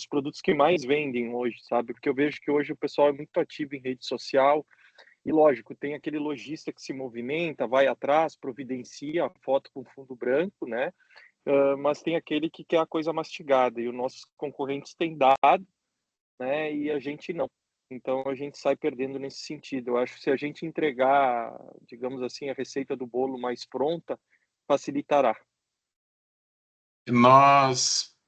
produtos que mais vendem hoje, sabe? Porque eu vejo que hoje o pessoal é muito ativo em rede social e, lógico, tem aquele lojista que se movimenta, vai atrás, providencia a foto com fundo branco, né? Mas tem aquele que quer a coisa mastigada e os nossos concorrentes têm dado, né? E a gente não. Então a gente sai perdendo nesse sentido. Eu acho que se a gente entregar, digamos assim, a receita do bolo mais pronta, facilitará. Nós,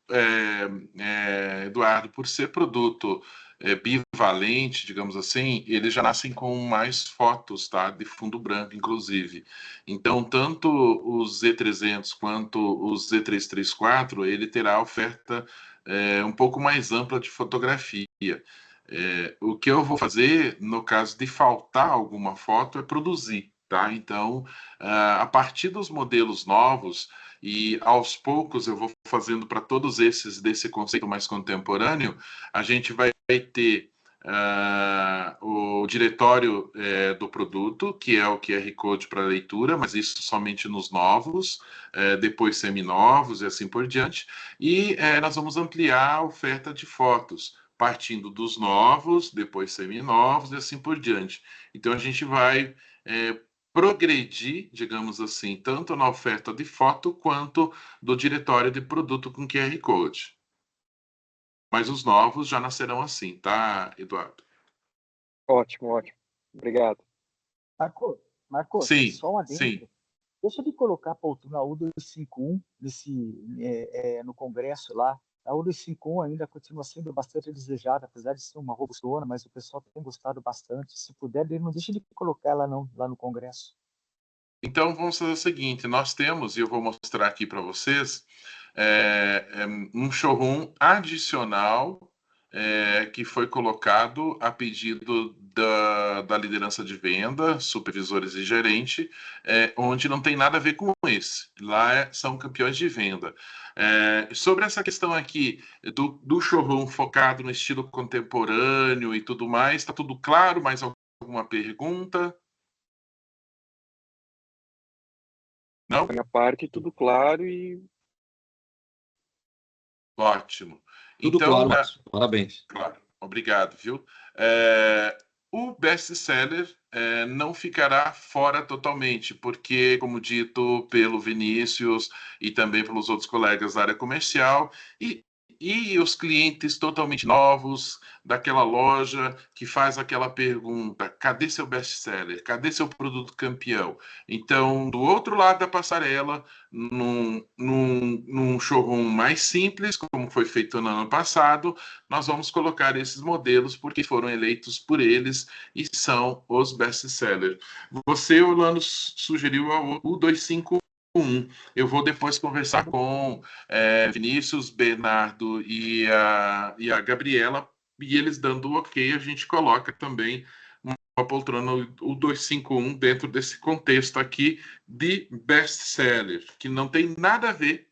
Eduardo, por ser produto bivalente, digamos assim, eles já nascem com mais fotos, tá? De fundo branco, inclusive. Então, tanto o Z300 quanto o Z334, ele terá oferta um pouco mais ampla de fotografia. O que eu vou fazer, no caso de faltar alguma foto, é produzir, tá? Então, a partir dos modelos novos, e aos poucos eu vou fazendo para todos esses desse conceito mais contemporâneo, a gente vai ter o diretório do produto, que é o QR Code para leitura, mas isso somente nos novos, depois seminovos e assim por diante. E nós vamos ampliar a oferta de fotos, partindo dos novos, depois seminovos e assim por diante. Então, a gente vai progredir, digamos assim, tanto na oferta de foto quanto do diretório de produto com QR Code. Mas os novos já nascerão assim, tá, Eduardo? Ótimo, ótimo. Obrigado. Marcos, Sim, só um adendo. sim. Deixa de colocar a poltrona U251 no Congresso lá. A U251 ainda continua sendo bastante desejada, apesar de ser uma robustona, mas o pessoal tem gostado bastante. Se puder, não deixe de colocar ela lá no Congresso. Então, vamos fazer o seguinte, nós temos, e eu vou mostrar aqui para vocês, um showroom adicional que foi colocado a pedido da liderança de venda, supervisores e gerente, onde não tem nada a ver com esse. Lá são campeões de venda. Sobre essa questão aqui do showroom focado no estilo contemporâneo e tudo mais, está tudo claro? Mais alguma pergunta? Não? Da minha parte, tudo claro e... Ótimo. Tudo Então, claro, Márcio. Parabéns. claro, obrigado, viu? O best-seller não ficará fora totalmente, porque, como dito pelo Vinícius e também pelos outros colegas da área comercial, e os clientes totalmente novos daquela loja que faz aquela pergunta: cadê seu best-seller? Cadê seu produto campeão? Então, do outro lado da passarela, num showroom mais simples, como foi feito no ano passado, nós vamos colocar esses modelos porque foram eleitos por eles e são os best-sellers. Você, Orlando, sugeriu o 251. Eu vou depois conversar com Vinícius, Bernardo e a Gabriela, e eles dando o ok, a gente coloca também uma poltrona, o 251, dentro desse contexto aqui de best-seller, que não tem nada a ver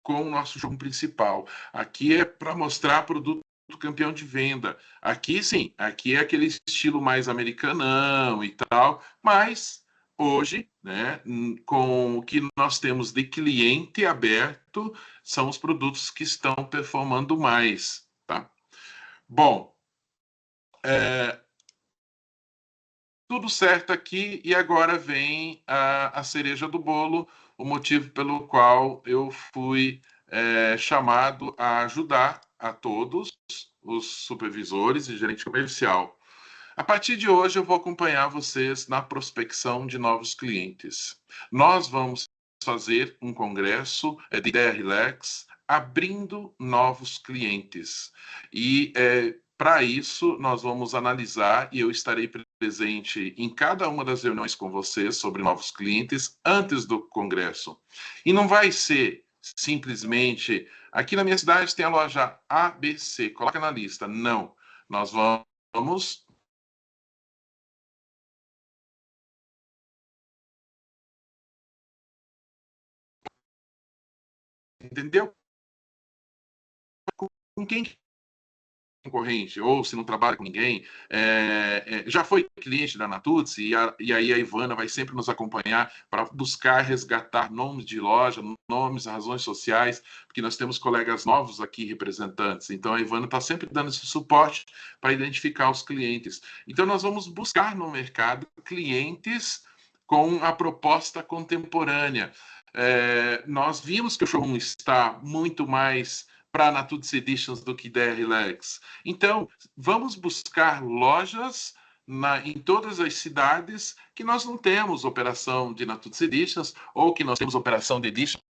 com o nosso jogo principal. Aqui é para mostrar produto campeão de venda. Aqui, sim, aqui é aquele estilo mais americanão e tal, mas hoje, né, com o que nós temos de cliente aberto, são os produtos que estão performando mais, tá? Bom, tudo certo aqui, e agora vem a cereja do bolo, o motivo pelo qual eu fui chamado a ajudar a todos os supervisores e gerente comercial. A partir de hoje, eu vou acompanhar vocês na prospecção de novos clientes. Nós vamos fazer um congresso de ideia relax, abrindo novos clientes. E para isso, nós vamos analisar, e eu estarei presente em cada uma das reuniões com vocês sobre novos clientes antes do congresso. E não vai ser simplesmente, aqui na minha cidade tem a loja ABC, coloca na lista. Não, nós vamos... Entendeu? Com quem concorrente, ou se não trabalha com ninguém, já foi cliente da Natuzzi, e aí a Ivana vai sempre nos acompanhar para buscar resgatar nomes de loja, nomes, razões sociais, porque nós temos colegas novos aqui, representantes, então a Ivana está sempre dando esse suporte para identificar os clientes. Então nós vamos buscar no mercado clientes com a proposta contemporânea. Nós vimos que o showroom está muito mais para a Natuzzi Editions do que da Relax. Então, vamos buscar lojas em todas as cidades que nós não temos operação de Natuzzi Editions ou que nós temos operação de Editions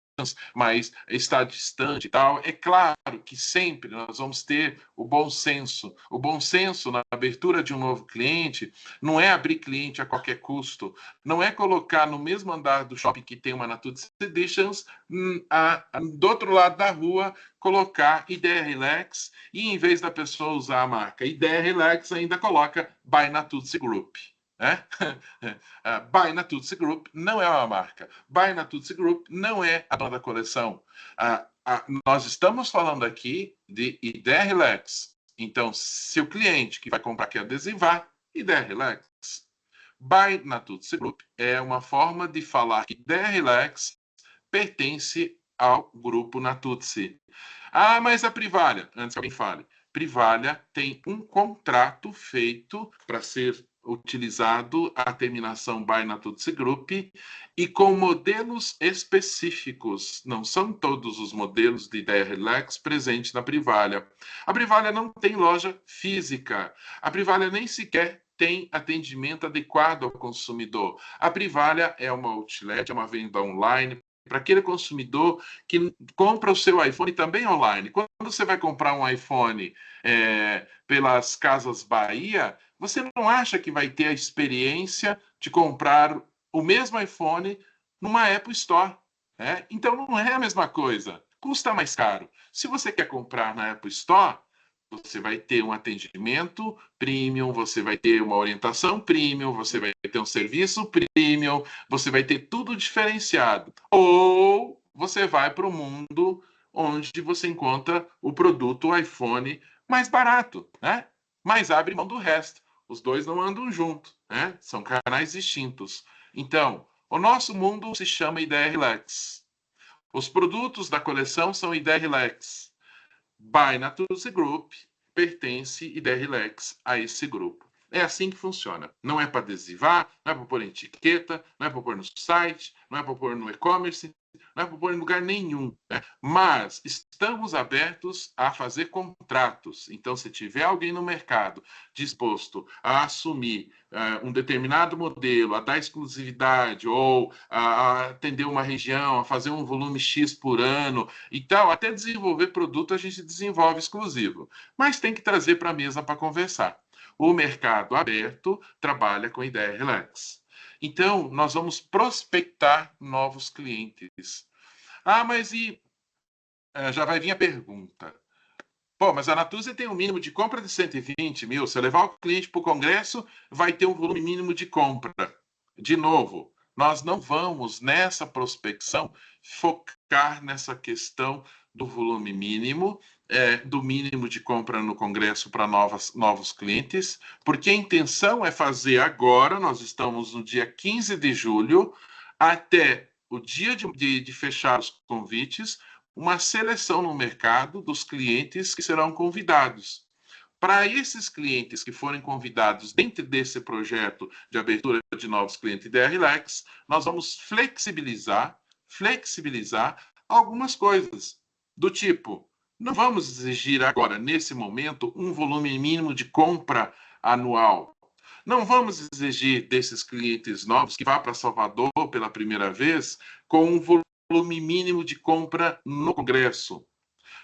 mas está distante e tal. É claro que sempre nós vamos ter o bom senso. O bom senso na abertura de um novo cliente não é abrir cliente a qualquer custo, não é colocar no mesmo andar do shopping que tem uma Natuzzi Editions, do outro lado da rua, colocar Ideia Relax e, em vez da pessoa usar a marca Ideia Relax, ainda coloca By Natuzzi Group. By Natuzzi Group não é uma marca. By Natuzzi Group não é a dona da coleção. Nós estamos falando aqui de Ideia Relax. Então, se o cliente que vai comprar quer adesivar, Ideia Relax. By Natuzzi Group é uma forma de falar que Ideia Relax pertence ao grupo Natuzzi. Mas a Privalha, antes que alguém fale, Privalha tem um contrato feito para ser utilizado a terminação by Natuzzi Group e com modelos específicos. Não são todos os modelos de Ideia Relax presentes na Privalha. A Privalha não tem loja física. A Privalha nem sequer tem atendimento adequado ao consumidor. A Privalha é uma outlet, é uma venda online para aquele consumidor que compra o seu iPhone também online. Quando você vai comprar um iPhone pelas Casas Bahia, você não acha que vai ter a experiência de comprar o mesmo iPhone numa Apple Store. Então, não é a mesma coisa. Custa mais caro. Se você quer comprar na Apple Store, você vai ter um atendimento premium, você vai ter uma orientação premium, você vai ter um serviço premium, você vai ter tudo diferenciado. Ou você vai para o mundo onde você encontra o produto iPhone mais barato, mas abre mão do resto. Os dois não andam juntos, são canais distintos. Então, o nosso mundo se chama Ideia Relax. Os produtos da coleção são Ideia Relax. By Natuzzi Group, pertence Ideia Relax a esse grupo. É assim que funciona. Não é para adesivar, não é para pôr em etiqueta, não é para pôr no site, não é para pôr no e-commerce, não é para pôr em lugar nenhum. Mas estamos abertos a fazer contratos. Então, se tiver alguém no mercado disposto a assumir um determinado modelo, a dar exclusividade ou a atender uma região, a fazer um volume X por ano e tal, até desenvolver produto a gente desenvolve exclusivo. Mas tem que trazer para a mesa para conversar. O mercado aberto trabalha com Ideia Relax. Então, nós vamos prospectar novos clientes. Mas já vai vir a pergunta. Mas a Natuzzi tem um mínimo de compra de 120 mil. Se eu levar o cliente para o congresso, vai ter um volume mínimo de compra. De novo, nós não vamos, nessa prospecção, focar nessa questão do volume mínimo, do mínimo de compra no congresso para novos clientes, porque a intenção é fazer agora, nós estamos no dia 15 de julho, até o dia de fechar os convites, uma seleção no mercado dos clientes que serão convidados. Para esses clientes que forem convidados dentro desse projeto de abertura de novos clientes Ideia Relax, nós vamos flexibilizar algumas coisas, do tipo, não vamos exigir agora, nesse momento, um volume mínimo de compra anual. Não vamos exigir desses clientes novos que vá para Salvador pela primeira vez com um volume mínimo de compra no congresso.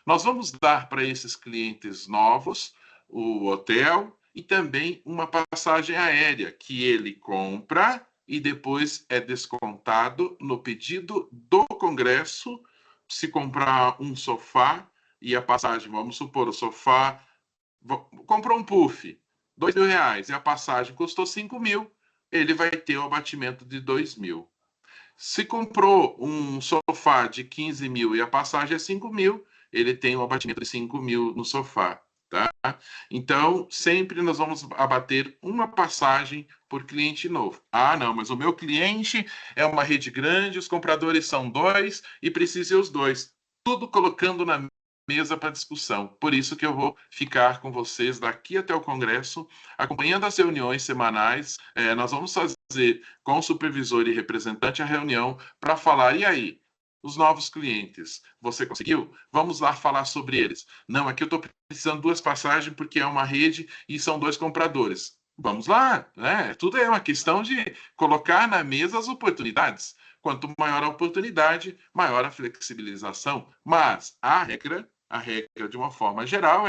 Nós vamos dar para esses clientes novos o hotel e também uma passagem aérea que ele compra e depois é descontado no pedido do congresso. Se comprar um sofá e a passagem, vamos supor, o sofá comprou um puff, R$2.000 e a passagem custou 5 mil, ele vai ter o abatimento de 2 mil. Se comprou um sofá de 15 mil e a passagem é 5 mil, ele tem um abatimento de 5 mil no sofá. Tá? Então, sempre nós vamos abater uma passagem por cliente novo. Não, mas o meu cliente é uma rede grande, os compradores são 2 e precisa os 2. Tudo colocando na mesa para discussão. Por isso que eu vou ficar com vocês daqui até o congresso, acompanhando as reuniões semanais. Nós vamos fazer com o supervisor e representante a reunião para falar, e aí? Os novos clientes, você conseguiu? Vamos lá falar sobre eles. Não, aqui eu estou precisando de 2 passagens porque é uma rede e são 2 compradores. Vamos lá, né? Tudo é uma questão de colocar na mesa as oportunidades. Quanto maior a oportunidade, maior a flexibilização. Mas a regra de uma forma geral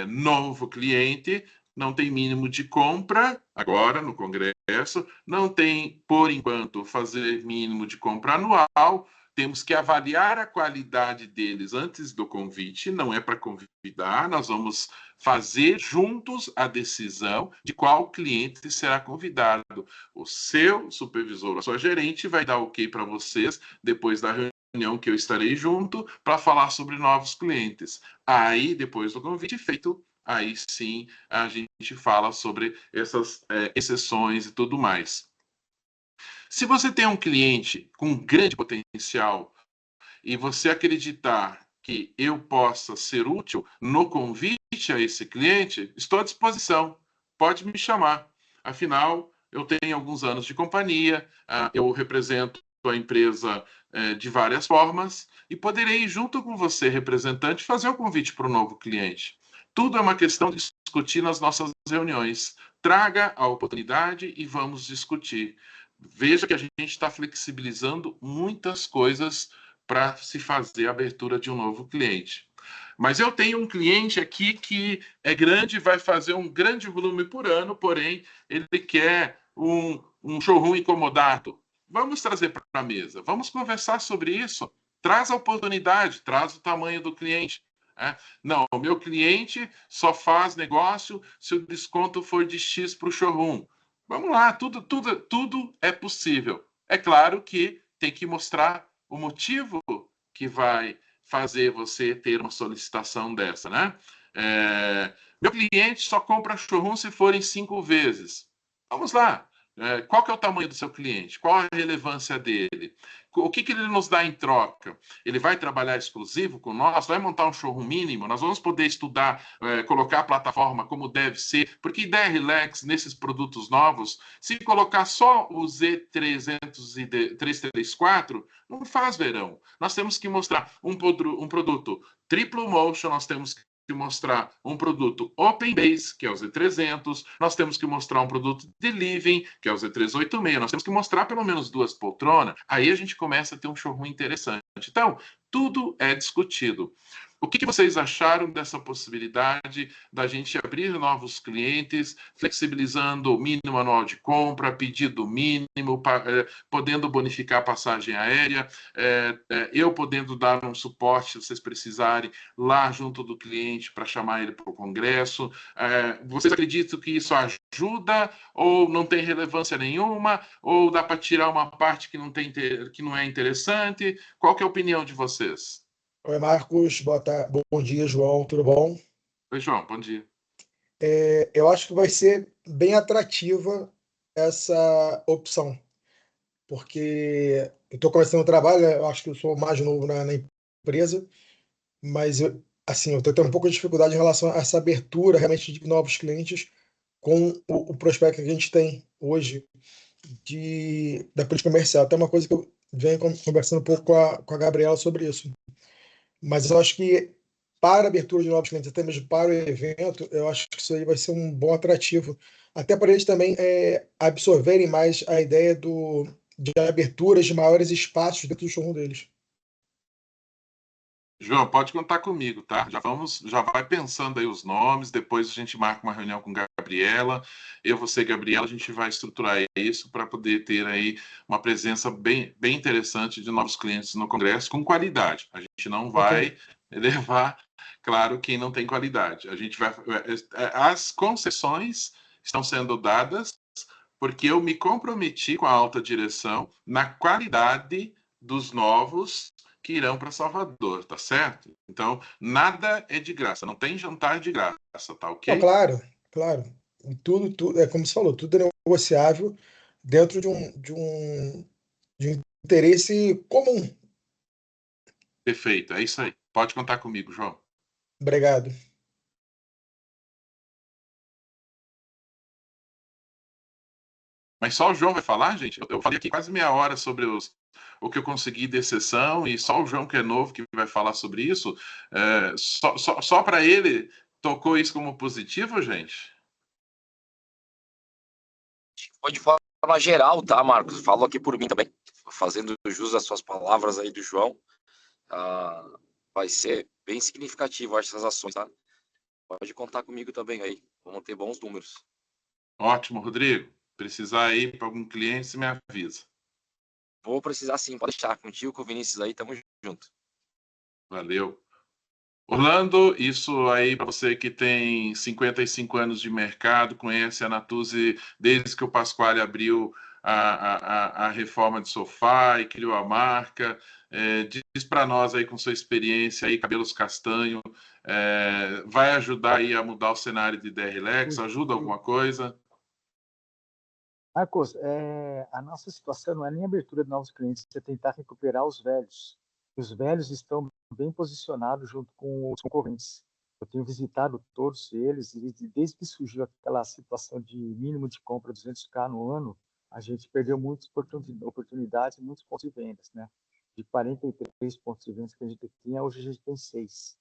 novo cliente não tem mínimo de compra agora no Congresso, não tem, por enquanto, fazer mínimo de compra anual. Temos que avaliar a qualidade deles antes do convite, não é para convidar, nós vamos fazer juntos a decisão de qual cliente será convidado. O seu supervisor, a sua gerente, vai dar ok para vocês depois da reunião que eu estarei junto para falar sobre novos clientes. Aí, depois do convite feito, aí sim a gente fala sobre essas exceções e tudo mais. Se você tem um cliente com grande potencial e você acreditar que eu possa ser útil no convite a esse cliente, estou à disposição. Pode me chamar. Afinal, eu tenho alguns anos de companhia, eu represento a empresa de várias formas e poderei, junto com você, representante, fazer o convite para o novo cliente. Tudo é uma questão de discutir nas nossas reuniões. Traga a oportunidade e vamos discutir. Veja que a gente está flexibilizando muitas coisas para se fazer a abertura de um novo cliente. Mas eu tenho um cliente aqui que é grande, vai fazer um grande volume por ano, porém, ele quer um showroom incomodado. Vamos trazer para a mesa, vamos conversar sobre isso. Traz a oportunidade, traz o tamanho do cliente. Não, o meu cliente só faz negócio se o desconto for de X para o showroom. Vamos lá, tudo é possível. É claro que tem que mostrar o motivo que vai fazer você ter uma solicitação dessa, né? Meu cliente só compra showroom se forem 5 vezes. Vamos lá. Qual que é o tamanho do seu cliente? Qual a relevância dele? O que ele nos dá em troca? Ele vai trabalhar exclusivo com nós? Vai montar um showroom mínimo? Nós vamos poder estudar, colocar a plataforma como deve ser, porque ideia relax nesses produtos novos, se colocar só o Z300 e 334, não faz verão. Nós temos que mostrar um produto triplo motion, nós temos que mostrar um produto Open Base, que é o Z300, nós temos que mostrar um produto de Living, que é o Z386, nós temos que mostrar pelo menos 2 poltronas, aí a gente começa a ter um showroom interessante. Então, tudo é discutido. O que vocês acharam dessa possibilidade da gente abrir novos clientes, flexibilizando o mínimo anual de compra, pedido mínimo, podendo bonificar a passagem aérea, eu podendo dar um suporte, se vocês precisarem, lá junto do cliente para chamar ele para o congresso? Vocês acreditam que isso ajuda ou não tem relevância nenhuma? Ou dá para tirar uma parte que não é interessante? Qual que é a opinião de vocês? Oi, Marcos. Bom dia, João. Tudo bom? Oi, João. Bom dia. Eu acho que vai ser bem atrativa essa opção, porque eu estou começando o trabalho, eu acho que eu sou mais novo na empresa, mas eu estou tendo um pouco de dificuldade em relação a essa abertura realmente de novos clientes com o prospecto que a gente tem hoje da política comercial. Até uma coisa que eu venho conversando um pouco com a Gabriela sobre isso. Mas eu acho que para a abertura de novos clientes, até mesmo para o evento, eu acho que isso aí vai ser um bom atrativo. Até para eles também absorverem mais a ideia de aberturas de maiores espaços dentro do showroom deles. João, pode contar comigo, tá? Já vai pensando aí os nomes, depois a gente marca uma reunião com Gabriela. Você e Gabriela, a gente vai estruturar isso para poder ter aí uma presença bem interessante de novos clientes no congresso com qualidade. A gente não vai levar, claro, quem não tem qualidade. A gente vai. As concessões estão sendo dadas porque eu me comprometi com a alta direção na qualidade dos novos que irão para Salvador, tá certo? Então, nada é de graça, não tem jantar de graça, tá ok? Não, claro. Tudo, como você falou, tudo é negociável dentro de um interesse comum. Perfeito, é isso aí. Pode contar comigo, João. Obrigado. Mas só o João vai falar, gente? Eu falei aqui quase meia hora sobre o que eu consegui de exceção e só o João, que é novo, que vai falar sobre isso. Só para ele, tocou isso como positivo, gente? Foi de forma geral, tá, Marcos? Falo aqui por mim também. fazendo jus às suas palavras aí do João, vai ser bem significativo, acho, essas ações, tá? Pode contar comigo também aí, vamos ter bons números. Ótimo, Rodrigo. Precisar ir para algum cliente, você me avisa. Vou precisar sim, pode deixar. Contigo, com o Vinícius aí, tamo junto. Valeu. Orlando, isso aí para você que tem 55 anos de mercado, conhece a Natuzzi desde que o Pasquale abriu a reforma de sofá e criou a marca. Diz para nós aí com sua experiência aí, cabelos castanho, vai ajudar aí a mudar o cenário de DRLex? Ajuda alguma coisa? Marcos, a nossa situação não é nem abertura de novos clientes, é tentar recuperar os velhos. Os velhos estão bem posicionados junto com os concorrentes. Eu tenho visitado todos eles e desde que surgiu aquela situação de mínimo de compra 200k no ano, a gente perdeu muitas oportunidades e muitos pontos de vendas, né? De 43 pontos de vendas que a gente tinha, hoje a gente tem 6.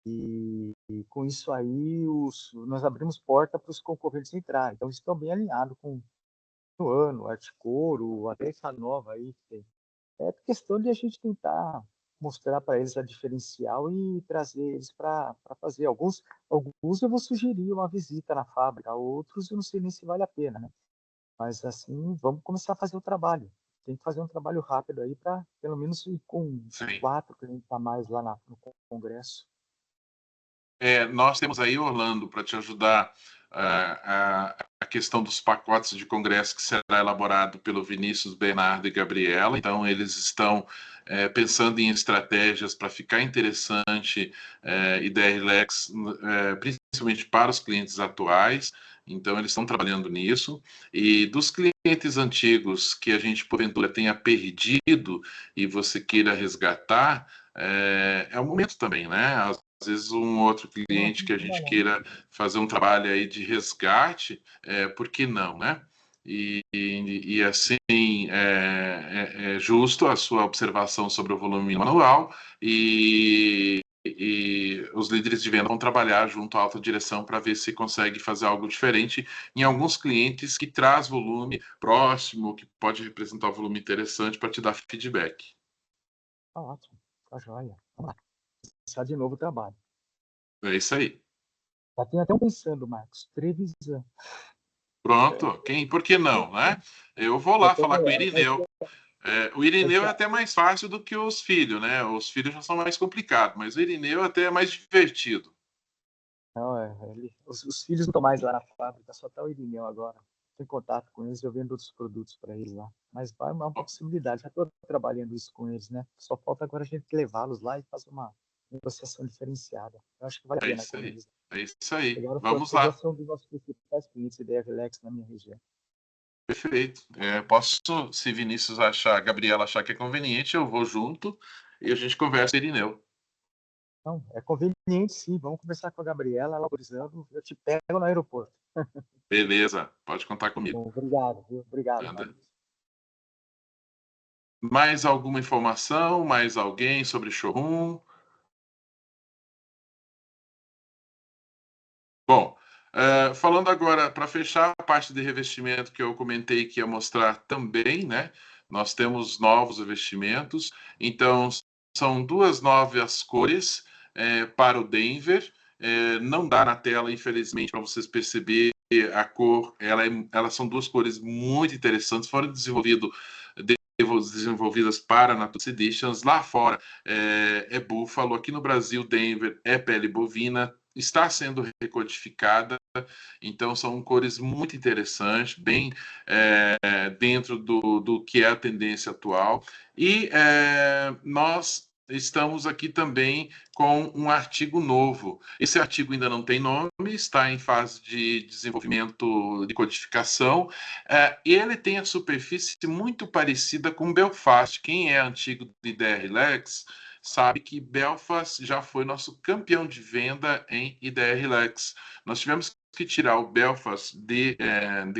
E com isso aí, nós abrimos porta para os concorrentes entrarem. Então, eles estão bem alinhados com o ano, Articoro, até essa nova aí que tem. É questão de a gente tentar mostrar para eles a diferencial e trazer eles para fazer. Alguns eu vou sugerir uma visita na fábrica, outros eu não sei nem se vale a pena, né? Mas assim, vamos começar a fazer o trabalho. Tem que fazer um trabalho rápido aí para pelo menos ir com 4 clientes a mais lá no congresso. Nós temos aí, Orlando, para te ajudar a questão dos pacotes de congresso que será elaborado pelo Vinícius, Bernardo e Gabriela. Então, eles estão pensando em estratégias para ficar interessante e DRLex, principalmente para os clientes atuais. Então, eles estão trabalhando nisso. E dos clientes antigos que a gente, porventura, tenha perdido e você queira resgatar, é o momento também, né? Às vezes um outro cliente que a gente queira fazer um trabalho aí de resgate, por que não, né? E assim, é justo a sua observação sobre o volume manual e os líderes de venda vão trabalhar junto à alta direção para ver se consegue fazer algo diferente em alguns clientes que traz volume próximo, que pode representar um volume interessante para te dar feedback. Tá ótimo, tá joia. Vamos lá. Começar de novo o trabalho. É isso aí. Já tem até um pensando, Marcos. Trevisan. Pronto. Por que não, né? Eu vou lá falar com o Irineu. O Irineu é até mais fácil do que os filhos, né? Os filhos já são mais complicados, mas o Irineu até é mais divertido. Não, os filhos não estão mais lá na fábrica, só está o Irineu agora. Em contato com eles, eu vendo outros produtos para eles lá. Mas vai uma possibilidade, já estou trabalhando isso com eles, né? Só falta agora a gente levá-los lá e fazer uma negociação diferenciada. Eu acho que vale a pena com eles. É isso aí. Agora, Vamos lá. já são dos nossos principais clientes de DRLex na minha região. Perfeito. Posso, se Vinícius achar, Gabriela achar que é conveniente, eu vou junto e a gente conversa, Irineu. Não, é conveniente sim. Vamos conversar com a Gabriela, ela autorizando, eu te pego no aeroporto. Beleza, pode contar comigo. Bom, obrigado, viu? Obrigado. Mais alguma informação? Mais alguém sobre showroom? Bom, falando agora, para fechar a parte de revestimento que eu comentei que ia mostrar também, né? Nós temos novos revestimentos. Então, são 2 novas cores para o Denver. Não dá na tela, infelizmente, para vocês perceberem a cor. Elas são 2 cores muito interessantes. Foram desenvolvidas para Natuzzi Editions. Lá fora é búfalo. Aqui no Brasil, Denver é pele bovina. Está sendo recodificada, então são cores muito interessantes, bem dentro do que é a tendência atual. E nós estamos aqui também com um artigo novo. Esse artigo ainda não tem nome, está em fase de desenvolvimento de codificação. Ele tem a superfície muito parecida com Belfast. Quem é antigo de DRLex sabe que Belfast já foi nosso campeão de venda em IDRLex. Nós tivemos que tirar o Belfast de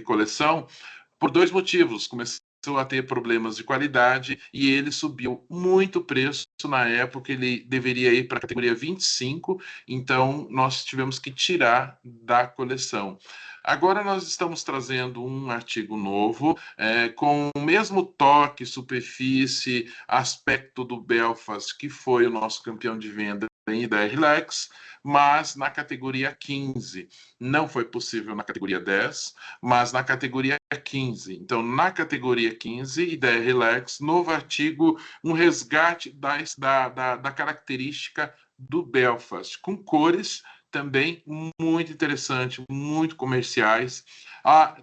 coleção por 2 motivos. Começando a ter problemas de qualidade e ele subiu muito o preço. Na época, ele deveria ir para a categoria 25, então nós tivemos que tirar da coleção. Agora nós estamos trazendo um artigo novo, com o mesmo toque, superfície, aspecto do Belfast, que foi o nosso campeão de venda em ideia relax, mas na categoria 15. Não foi possível na categoria 10, mas na categoria 15. Então, na categoria 15, ideia relax, novo artigo, um resgate da característica do Belfast, com cores também muito interessante, muito comerciais.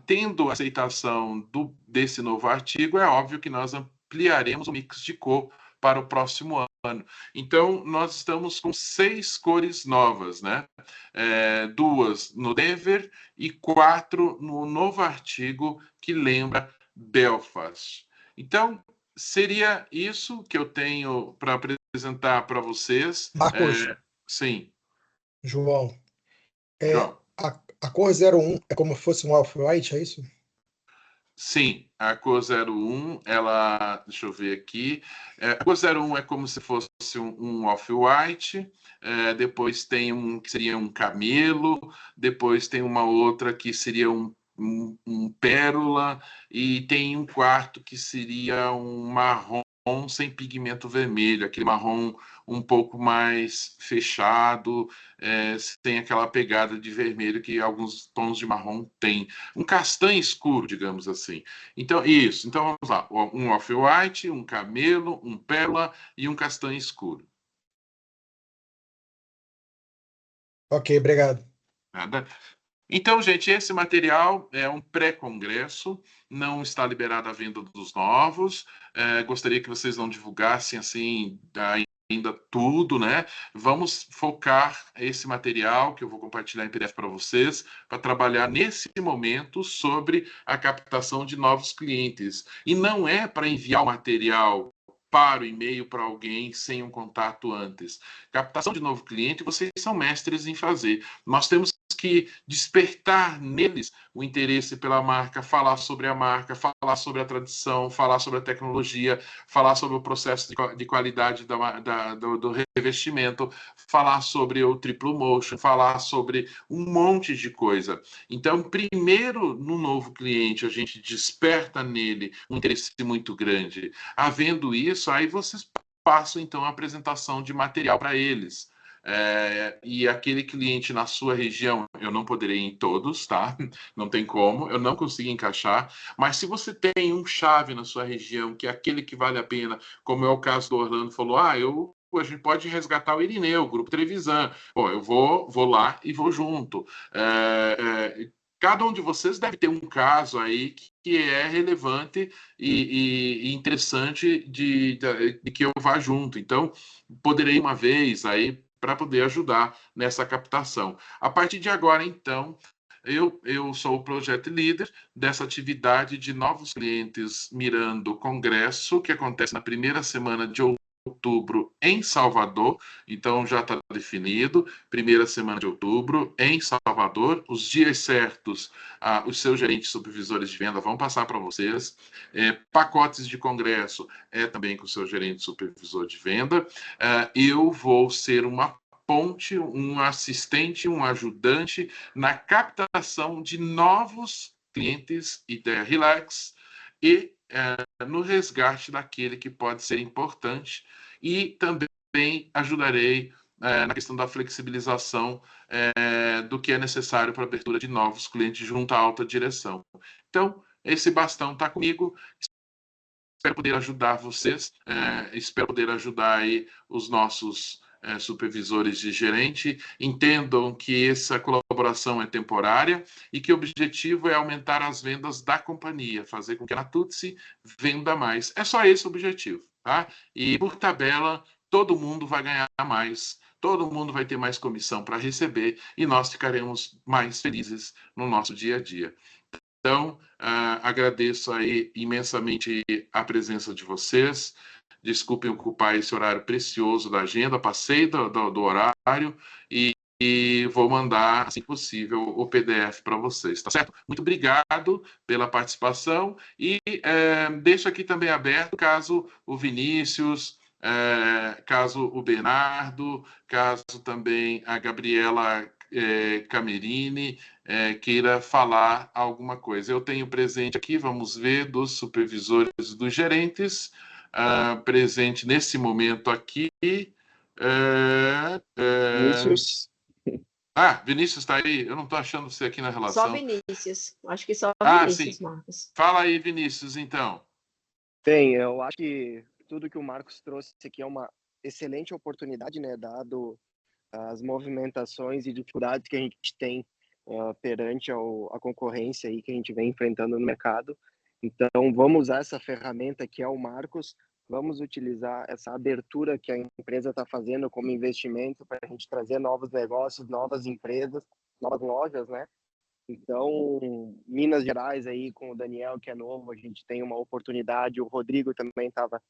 Tendo a aceitação desse novo artigo, é óbvio que nós ampliaremos o mix de cor para o próximo ano. Então, nós estamos com 6 cores novas, né? 2 no Denver e 4 no novo artigo que lembra Belfast. Então, seria isso que eu tenho para apresentar para vocês. Marcos. Sim. João, João. a cor 01 é como se fosse um off-white, é isso? Sim, a cor 01, ela, deixa eu ver aqui, a cor 01 é como se fosse um off-white, depois tem um que seria um camelo, depois tem uma outra que seria um pérola, e tem um quarto que seria um marrom sem pigmento vermelho, aquele marrom um pouco mais fechado, sem aquela pegada de vermelho que alguns tons de marrom têm. Um castanho escuro, digamos assim. Então, isso. Então, vamos lá. Um off-white, um camelo, um pérola e um castanho escuro. Ok, obrigado. Nada. Então, gente, esse material é um pré-congresso, não está liberada a venda dos novos. Gostaria que vocês não divulgassem assim ainda tudo, né? Vamos focar esse material que eu vou compartilhar em PDF para vocês, para trabalhar nesse momento sobre a captação de novos clientes. E não é para enviar o material para o e-mail para alguém sem um contato antes. Captação de novo cliente, vocês são mestres em fazer. Nós temos que despertar neles o interesse pela marca, falar sobre a marca, falar sobre a tradição, falar sobre a tecnologia, falar sobre o processo de qualidade do revestimento, falar sobre o triplo motion, falar sobre um monte de coisa. Então, primeiro, no novo cliente, a gente desperta nele um interesse muito grande. Havendo isso, aí vocês passam, então, a apresentação de material para eles. E aquele cliente na sua região, eu não poderei ir em todos, tá? Não tem como, eu não consigo encaixar, mas se você tem um chave na sua região, que é aquele que vale a pena, como é o caso do Orlando, falou, a gente pode resgatar o Irineu, o Grupo Trevisan. Bom, eu vou lá e vou junto. Cada um de vocês deve ter um caso aí que é relevante e interessante de que eu vá junto. Então, poderei uma vez aí para poder ajudar nessa captação. A partir de agora, então, eu sou o Project Leader dessa atividade de novos clientes mirando o congresso, que acontece na primeira semana de outubro em Salvador. Então já está definido, primeira semana de outubro em Salvador. Os dias certos, os seus gerentes supervisores de venda vão passar para vocês. Pacotes de congresso também com o seu gerente supervisor de venda. Eu vou ser uma ponte, um assistente, um ajudante na captação de novos clientes Ideia Relax e no resgate daquele que pode ser importante, e também ajudarei na questão da flexibilização do que é necessário para a abertura de novos clientes junto à alta direção. Então, esse bastão está comigo. Espero poder ajudar vocês, espero poder ajudar aí os nossos supervisores de gerente. Entendam que essa colaboração é temporária e que o objetivo é aumentar as vendas da companhia, fazer com que a Natuzzi venda mais. É só esse o objetivo, tá? E por tabela, todo mundo vai ganhar mais, todo mundo vai ter mais comissão para receber e nós ficaremos mais felizes no nosso dia a dia. Então, agradeço aí imensamente a presença de vocês. Desculpem ocupar esse horário precioso da agenda, passei do horário e e vou mandar, assim que possível, o PDF para vocês, tá certo? Muito obrigado pela participação e deixo aqui também aberto, caso o Vinícius, caso o Bernardo, caso também a Gabriela Camerini queira falar alguma coisa. Eu tenho presente aqui, vamos ver, dos supervisores e dos gerentes, presente nesse momento aqui. Vinícius. Vinícius está aí? Eu não estou achando você aqui na relação. Só Vinícius. Acho que só Sim. Vinícius, Marcos. Fala aí, Vinícius, então. Bem, eu acho que tudo que o Marcos trouxe aqui é uma excelente oportunidade, né, dado as movimentações e dificuldades que a gente tem perante a concorrência aí que a gente vem enfrentando no mercado. Então, vamos usar essa ferramenta que é o Marcos, vamos utilizar essa abertura que a empresa está fazendo como investimento para a gente trazer novos negócios, novas empresas, novas lojas, né? Então, Minas Gerais aí com o Daniel, que é novo, a gente tem uma oportunidade. O Rodrigo também estava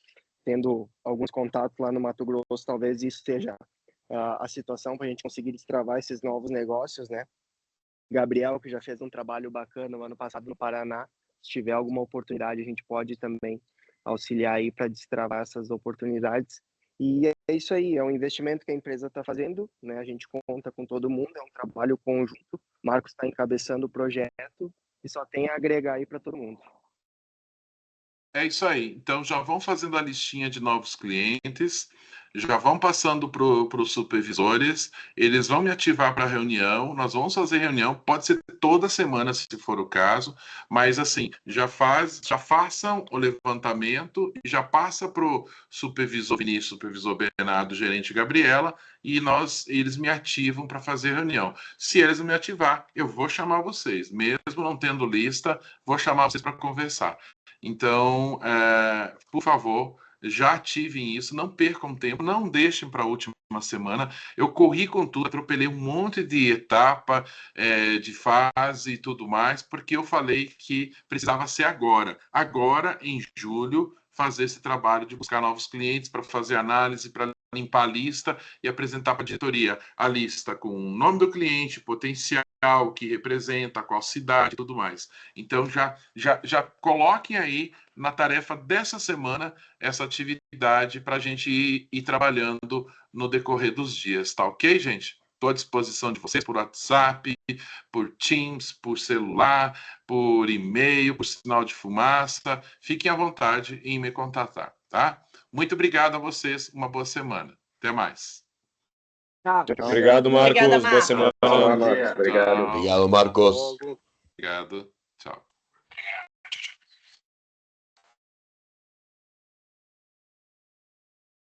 tendo alguns contatos lá no Mato Grosso. Talvez isso seja a situação para a gente conseguir destravar esses novos negócios, né? Gabriel, que já fez um trabalho bacana no ano passado no Paraná. Se tiver alguma oportunidade, a gente pode também auxiliar aí para destravar essas oportunidades. E é isso aí, é um investimento que a empresa está fazendo, né? A gente conta com todo mundo, é um trabalho conjunto. O Marcos está encabeçando o projeto e só tem a agregar aí para todo mundo. É isso aí. Então, já vão fazendo a listinha de novos clientes, já vão passando para os supervisores, eles vão me ativar para a reunião, nós vamos fazer reunião, pode ser toda semana, se for o caso, mas, assim, já façam o levantamento e já passa para o supervisor Vinícius, supervisor Bernardo, gerente Gabriela, e eles me ativam para fazer reunião. Se eles me ativar, eu vou chamar vocês, mesmo não tendo lista, vou chamar vocês para conversar. Então, por favor, já ativem isso, não percam tempo, não deixem para a última semana. Eu corri com tudo, atropelei um monte de etapa, de fase e tudo mais, porque eu falei que precisava ser agora. Agora, em julho, fazer esse trabalho de buscar novos clientes para fazer análise, para limpar a lista e apresentar para a diretoria a lista com o nome do cliente, potencial, que representa, qual cidade e tudo mais. Então, já coloquem aí na tarefa dessa semana essa atividade para a gente ir trabalhando no decorrer dos dias, tá ok, gente? Estou à disposição de vocês por WhatsApp, por Teams, por celular, por e-mail, por sinal de fumaça. Fiquem à vontade em me contatar, tá? Muito obrigado a vocês, uma boa semana. Até mais. Tchau. Obrigado, Marcos. Obrigada, Boa semana. Marcos. Obrigado. Obrigado, Marcos. Obrigado.